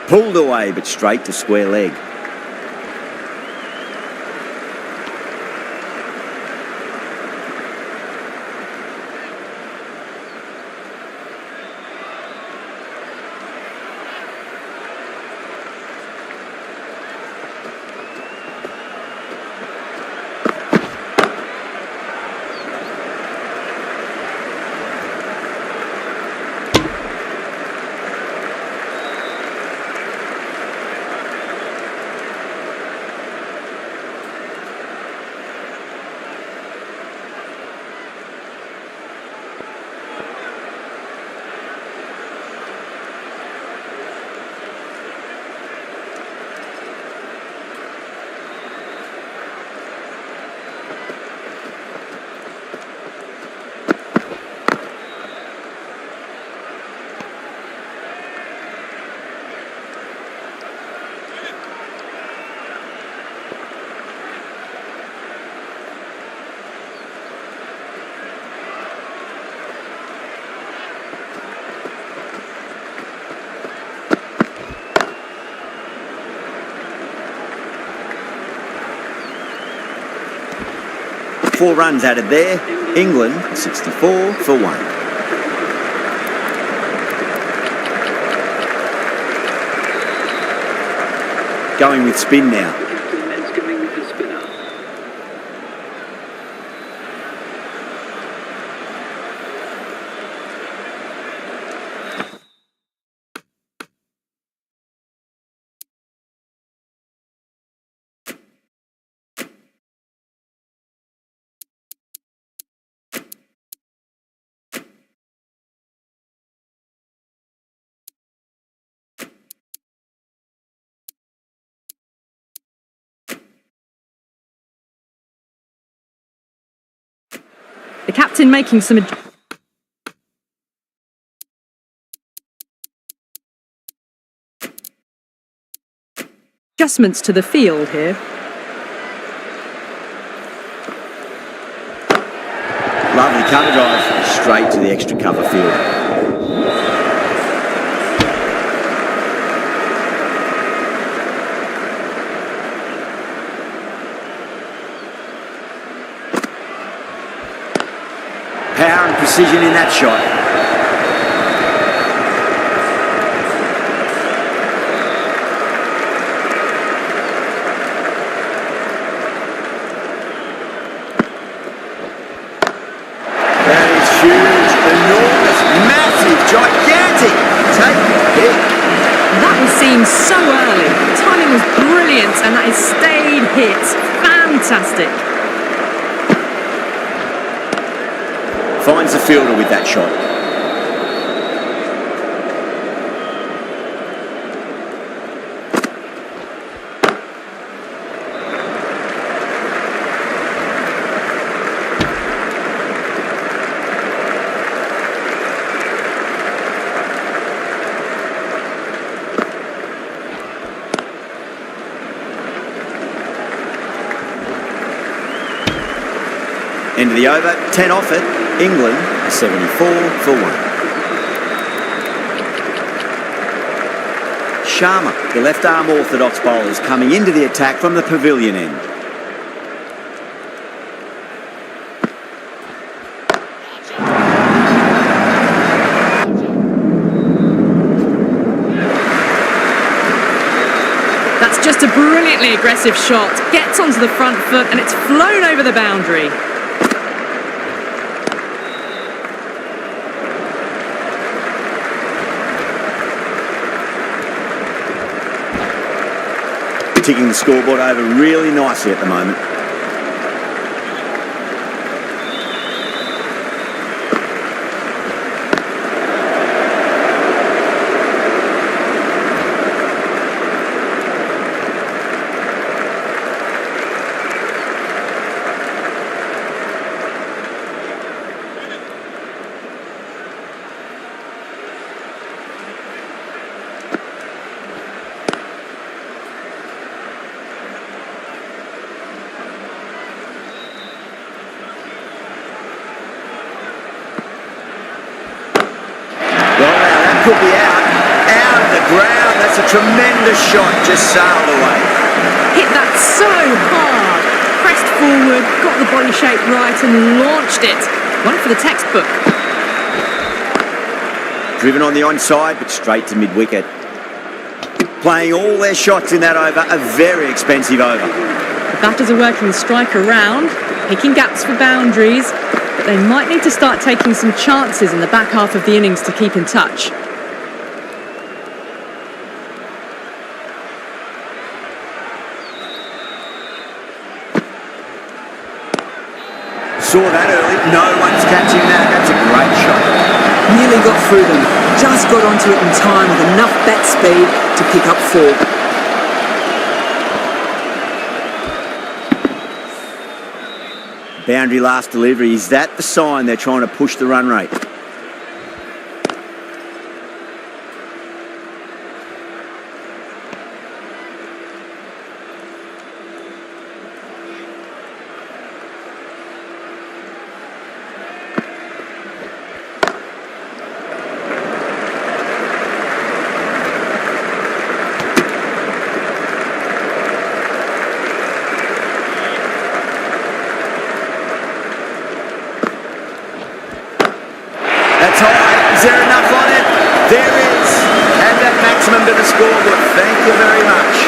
Pulled away, but straight to square leg. Four runs added there. England 64 for 1. Going with spin now. That's going with the spinner. The captain making some adjustments to the field here. Lovely cover drive, straight to the extra cover field. Power and precision in that shot. Huge, enormous, massive, gigantic. Take the hit. That was seen so early. The timing was brilliant, and that is stayed hit. Fantastic. Finds the fielder with that shot. End of the over, 10 off it. England are 74 for 1. Sharma, the left-arm orthodox bowler, is coming into the attack from the pavilion end. That's just a brilliantly aggressive shot. Gets onto the front foot, and it's flown over the boundary. Ticking the scoreboard over really nicely at the moment. Could be out of the ground. That's a tremendous shot, just sailed away. Hit that so hard. Pressed forward, got the body shape right and launched it. One for the textbook. Driven on the onside, but straight to mid-wicket. Playing all their shots in that over, a very expensive over. The batters are working the strike around, picking gaps for boundaries, but they might need to start taking some chances in the back half of the innings to keep in touch. Saw that early. No one's catching that. That's a great shot. Nearly got through them. Just got onto it in time with enough bat speed to pick up 4. Boundary last delivery. Is that the sign they're trying to push the run rate? That's high. Is there enough on it? There is. And that maximum to the scoreboard. Thank you very much.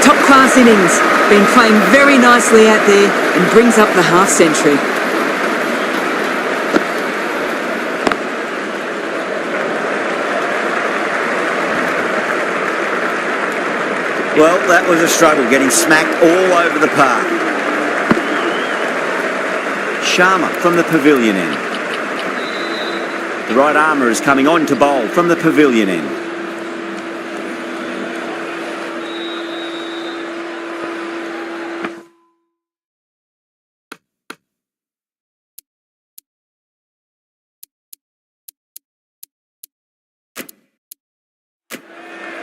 Top class innings. Been playing very nicely out there and brings up the half century. Well, that was a struggle, getting smacked all over the park. Sharma from the pavilion end. The right armour is coming on to bowl from the pavilion end.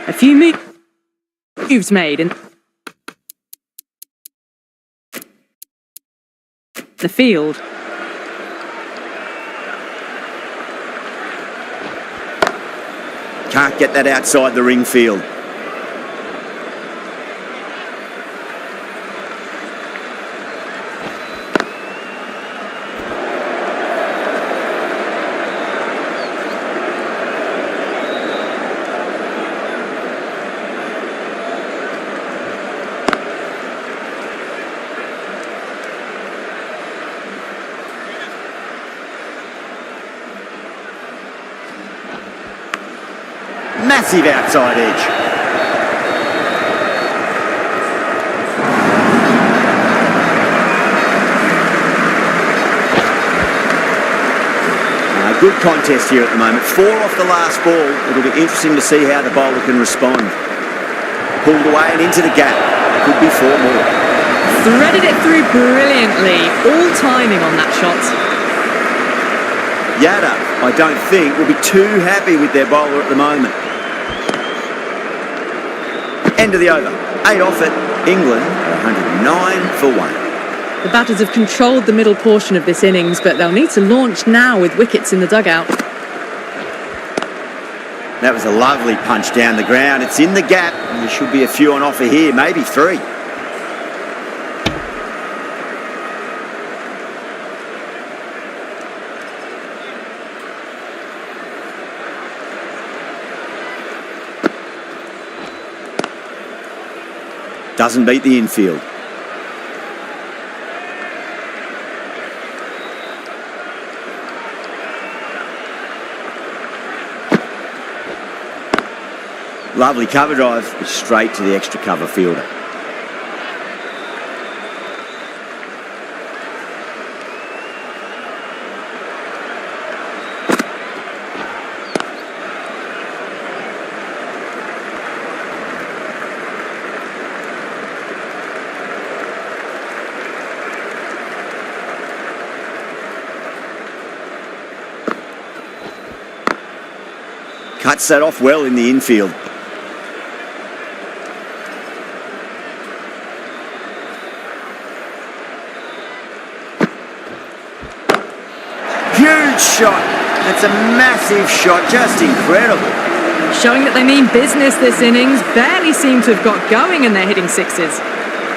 A few moves made and the field. Can't get that outside the ring field. Massive outside edge. Good contest here at the moment. 4 off the last ball. It'll be interesting to see how the bowler can respond. Pulled away and into the gap. Could be 4 more. Threaded it through brilliantly. All timing on that shot. Yada, I don't think, will be too happy with their bowler at the moment. End of the over. 8 off it. England are 109 for 1. The batters have controlled the middle portion of this innings, but they'll need to launch now with wickets in the dugout. That was a lovely punch down the ground. It's in the gap. There should be a few on offer here, maybe 3. Doesn't beat the infield. Lovely cover drive, straight to the extra cover fielder. Cuts that off well in the infield. Huge shot. That's a massive shot. Just incredible. Showing that they mean business this innings. Barely seem to have got going and they're hitting 6s.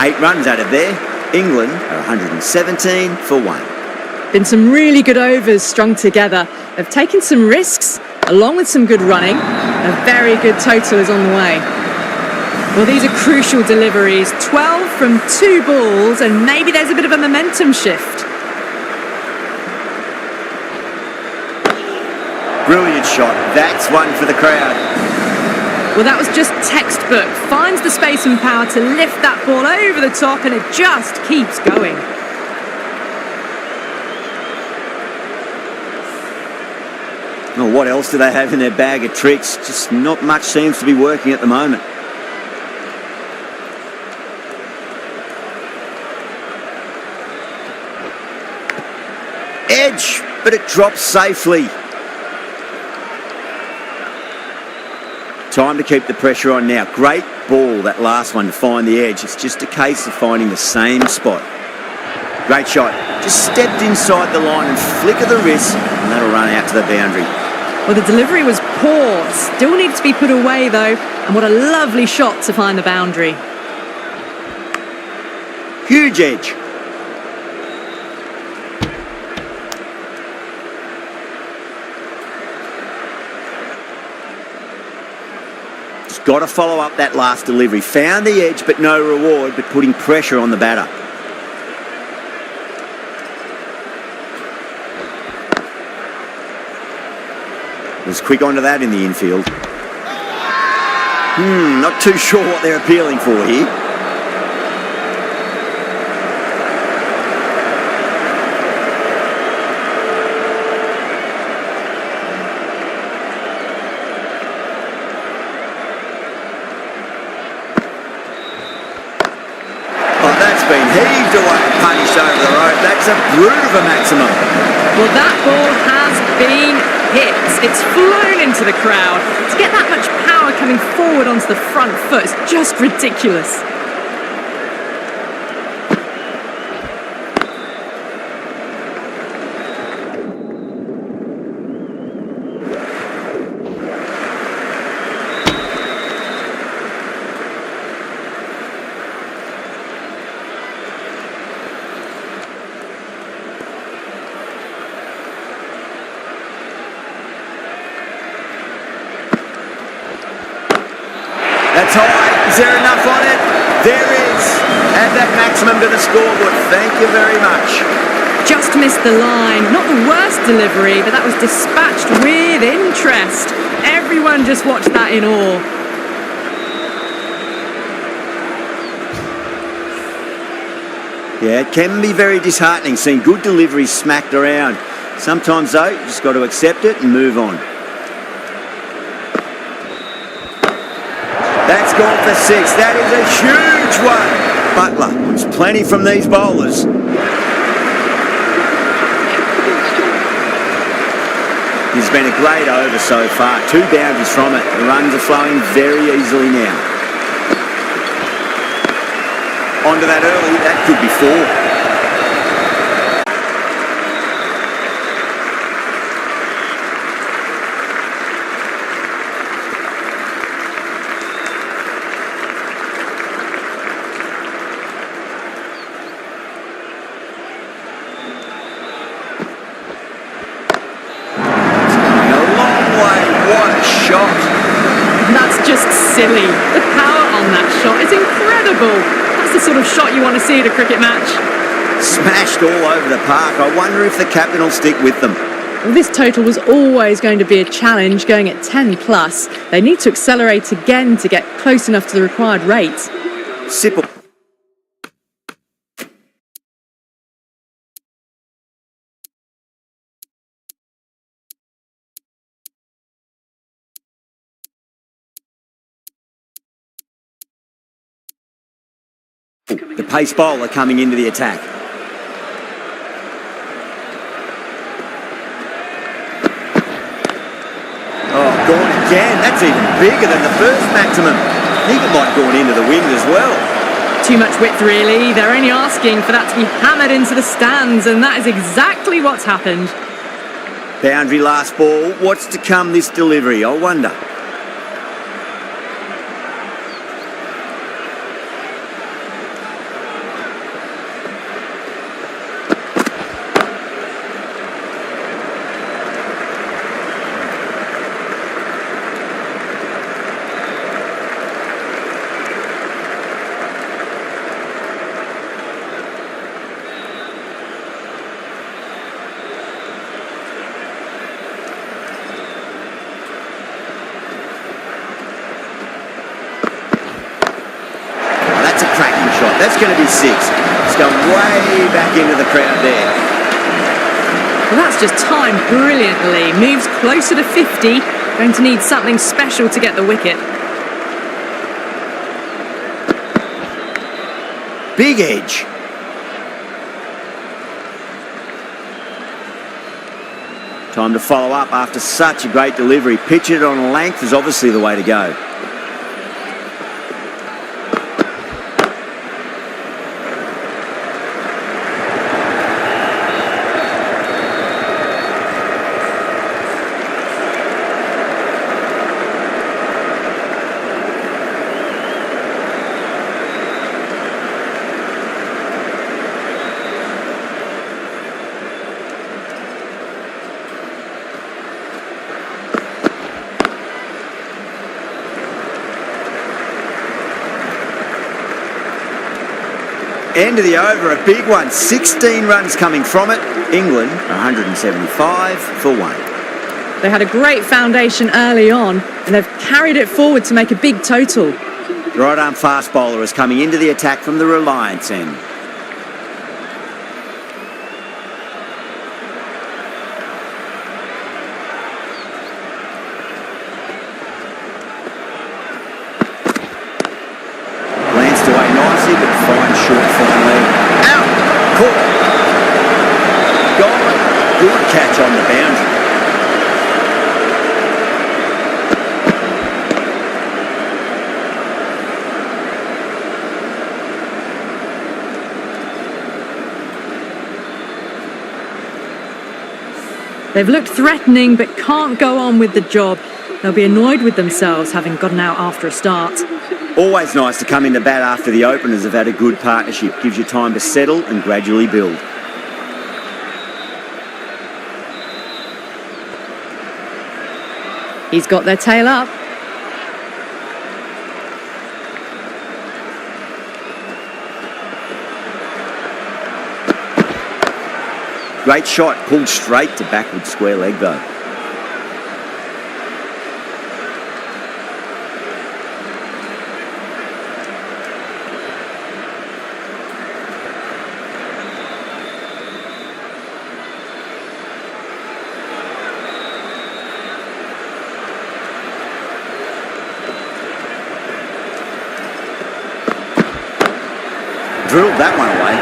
8 runs out of there. England are 117 for 1. Been some really good overs strung together. They've taken some risks, along with some good running. A very good total is on the way. Well, these are crucial deliveries. 12 from 2 balls, and maybe there's a bit of a momentum shift. Brilliant shot. That's one for the crowd. Well, that was just textbook. Finds the space and power to lift that ball over the top, and it just keeps going. Well, what else do they have in their bag of tricks? Just not much seems to be working at the moment. Edge, but it drops safely. Time to keep the pressure on now. Great ball, that last one, to find the edge. It's just a case of finding the same spot. Great shot. Just stepped inside the line and flick of the wrist, and that'll run out to the boundary. Well, the delivery was poor. Still needs to be put away, though. And what a lovely shot to find the boundary. Huge edge. Just got to follow up that last delivery. Found the edge, but no reward, but putting pressure on the batter. Was quick onto that in the infield. Not too sure what they're appealing for here. Oh, that's been heaved away and punished over the rope. That's a brute of a maximum. Well, that ball has been hit. It's flown into the crowd. To get that much power coming forward onto the front foot is just ridiculous. That's high. Is there enough on it? There is. Add that maximum to the scoreboard. Thank you very much. Just missed the line. Not the worst delivery, but that was dispatched with interest. Everyone just watched that in awe. Yeah, it can be very disheartening seeing good deliveries smacked around. Sometimes, though, you just got to accept it and move on. That's gone for 6. That is a huge one. Butler, there's plenty from these bowlers. It's been a great over so far. 2 boundaries from it. The runs are flowing very easily now. Onto that early. That could be 4. That's just silly. The power on that shot is incredible. That's the sort of shot you want to see at a cricket match. Smashed all over the park. I wonder if the captain will stick with them. Well, this total was always going to be a challenge, going at 10 plus. They need to accelerate again to get close enough to the required rate. Simple. The pace bowler coming into the attack. Oh, gone again. That's even bigger than the first maximum. I think it might have gone into the wind as well. Too much width, really. They're only asking for that to be hammered into the stands, and that is exactly what's happened. Boundary last ball. What's to come this delivery, I wonder. That's going to be 6. It's going way back into the crowd there. Well, that's just timed brilliantly. Moves closer to 50. Going to need something special to get the wicket. Big edge. Time to follow up after such a great delivery. Pitch it on length is obviously the way to go. End of the over, a big one. 16 runs coming from it. England, 175 for 1. They had a great foundation early on, and they've carried it forward to make a big total. The right arm fast bowler is coming into the attack from the Reliance end. Glanced away nicely, but fine short finally. Out! Caught! Gone. Good catch on the boundary. They've looked threatening but can't go on with the job. They'll be annoyed with themselves having gotten out after a start. Always nice to come into bat after the openers have had a good partnership. Gives you time to settle and gradually build. He's got their tail up. Great shot, pulled straight to backward square leg though. Drilled that one away.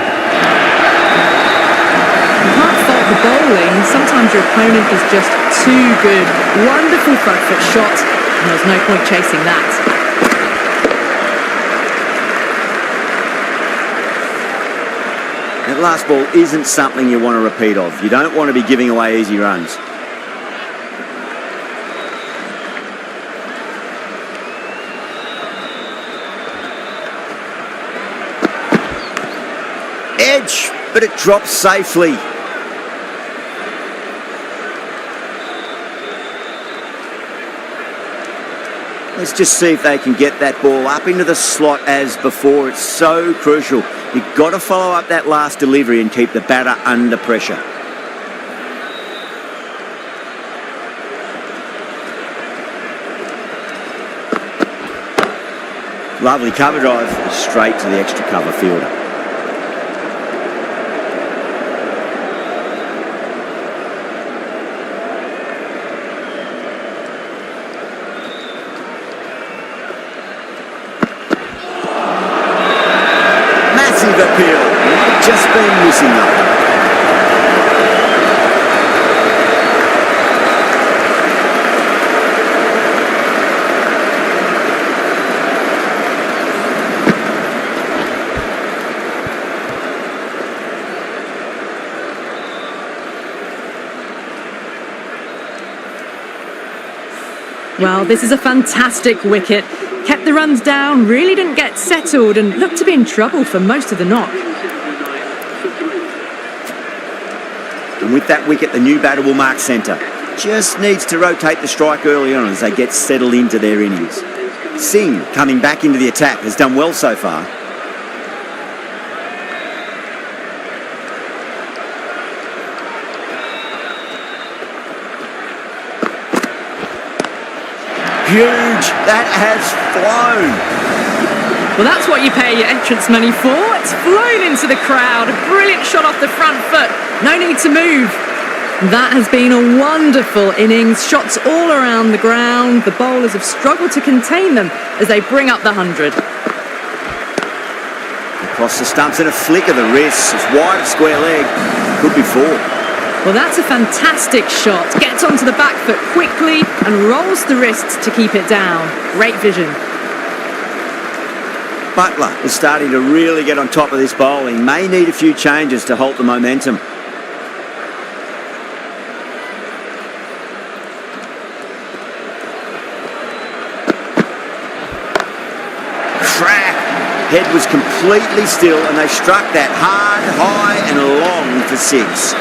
You can't fault the bowling. Sometimes your opponent is just too good. Wonderful front foot shot, and there's no point chasing that. That last ball isn't something you want to repeat of. You don't want to be giving away easy runs. Edge, but it drops safely. Let's just see if they can get that ball up into the slot as before. It's so crucial. You've got to follow up that last delivery and keep the batter under pressure. Lovely cover drive, straight to the extra cover fielder. Appeal. Just been missing though. Well, this is a fantastic wicket. Kept the runs down, really didn't get settled, and looked to be in trouble for most of the knock. And with that wicket, the new batter will mark centre. Just needs to rotate the strike early on as they get settled into their innings. Singh, coming back into the attack, has done well so far. Huge. That has flown. Well, that's what you pay your entrance money for. It's flown into the crowd. A brilliant shot off the front foot. No need to move. That has been a wonderful innings. Shots all around the ground. The bowlers have struggled to contain them as they bring up the 100. Across the stumps and a flick of the wrist. It's wide of square leg. Could be 4. Well, that's a fantastic shot. Gets onto the back foot quickly and rolls the wrists to keep it down. Great vision. Butler is starting to really get on top of this bowling. May need a few changes to halt the momentum. Crack! Head was completely still and they struck that hard, high and long for 6.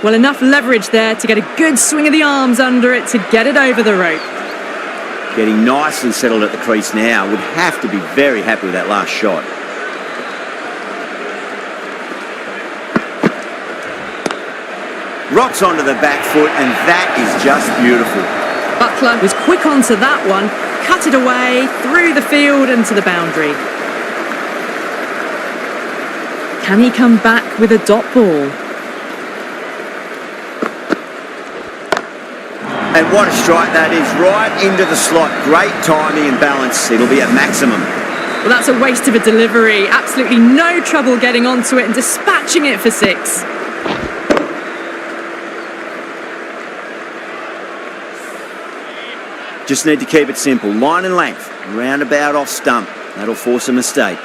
Well, enough leverage there to get a good swing of the arms under it to get it over the rope. Getting nicely settled at the crease now. Would have to be very happy with that last shot. Rocks onto the back foot and that is just beautiful. Butler was quick onto that one, cut it away, through the field and to the boundary. Can he come back with a dot ball? And what a strike that is, right into the slot. Great timing and balance. It'll be at maximum. Well, that's a waste of a delivery. Absolutely no trouble getting onto it and dispatching it for 6. Just need to keep it simple. Line and length, roundabout off stump. That'll force a mistake.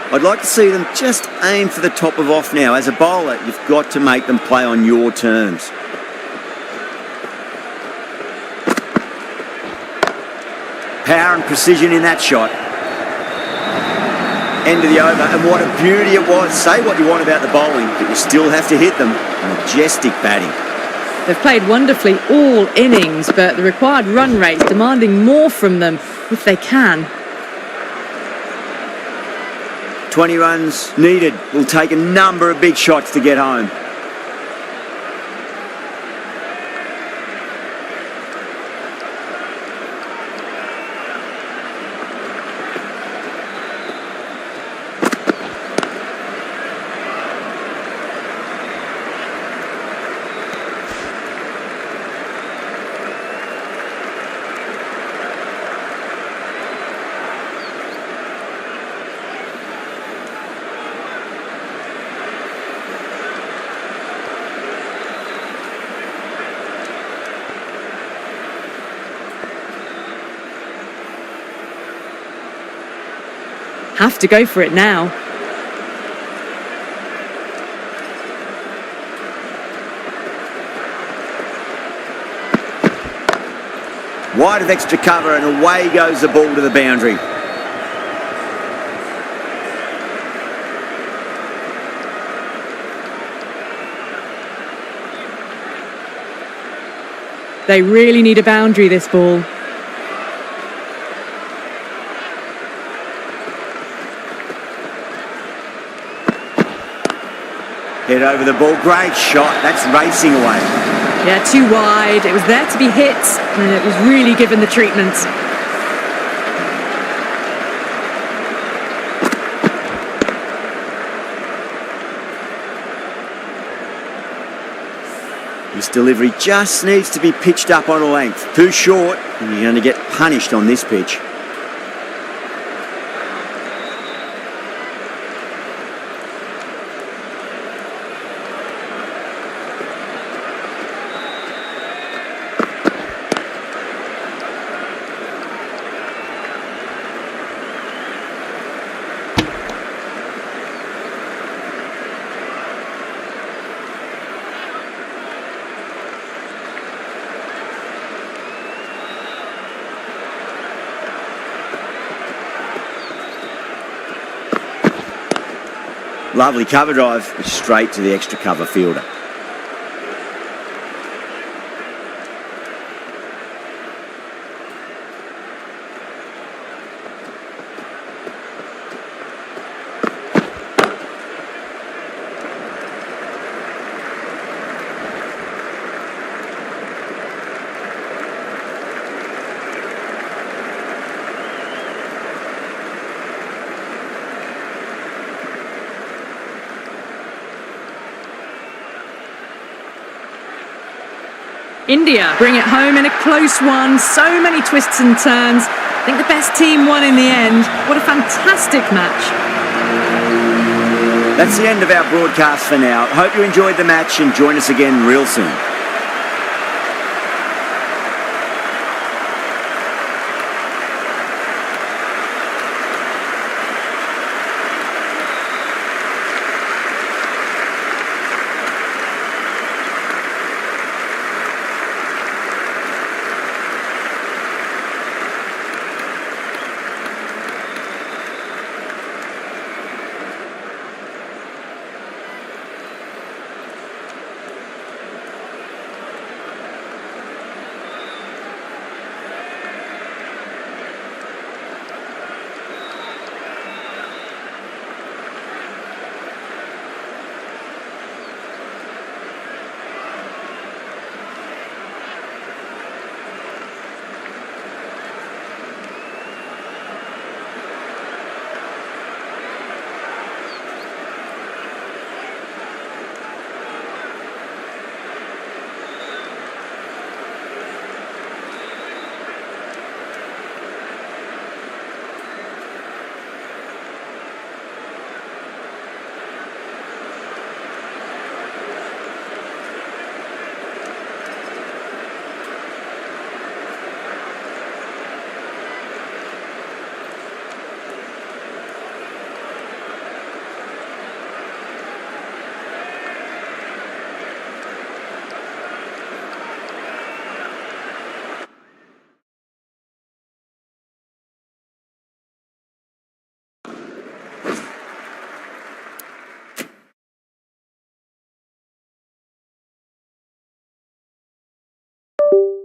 I'd like to see them just aim for the top of off now. As a bowler, you've got to make them play on your terms. Power and precision in that shot. End of the over, and what a beauty it was. Say what you want about the bowling, but you still have to hit them. Majestic batting. They've played wonderfully all innings, but the required run rate's demanding more from them if they can. 20 runs needed. Will take a number of big shots to get home. Have to go for it now. Wide of extra cover and away goes the ball to the boundary. They really need a boundary, this ball. Head over the ball, great shot, that's racing away. Yeah, too wide. It was there to be hit, and it was really given the treatment. This delivery just needs to be pitched up on a length. Too short, and you're going to get punished on this pitch. Lovely cover drive, straight to the extra cover fielder. India bring it home in a close one. So many twists and turns. I think the best team won in the end. What a fantastic match. That's the end of our broadcast for now. Hope you enjoyed the match and join us again real soon. Thank you.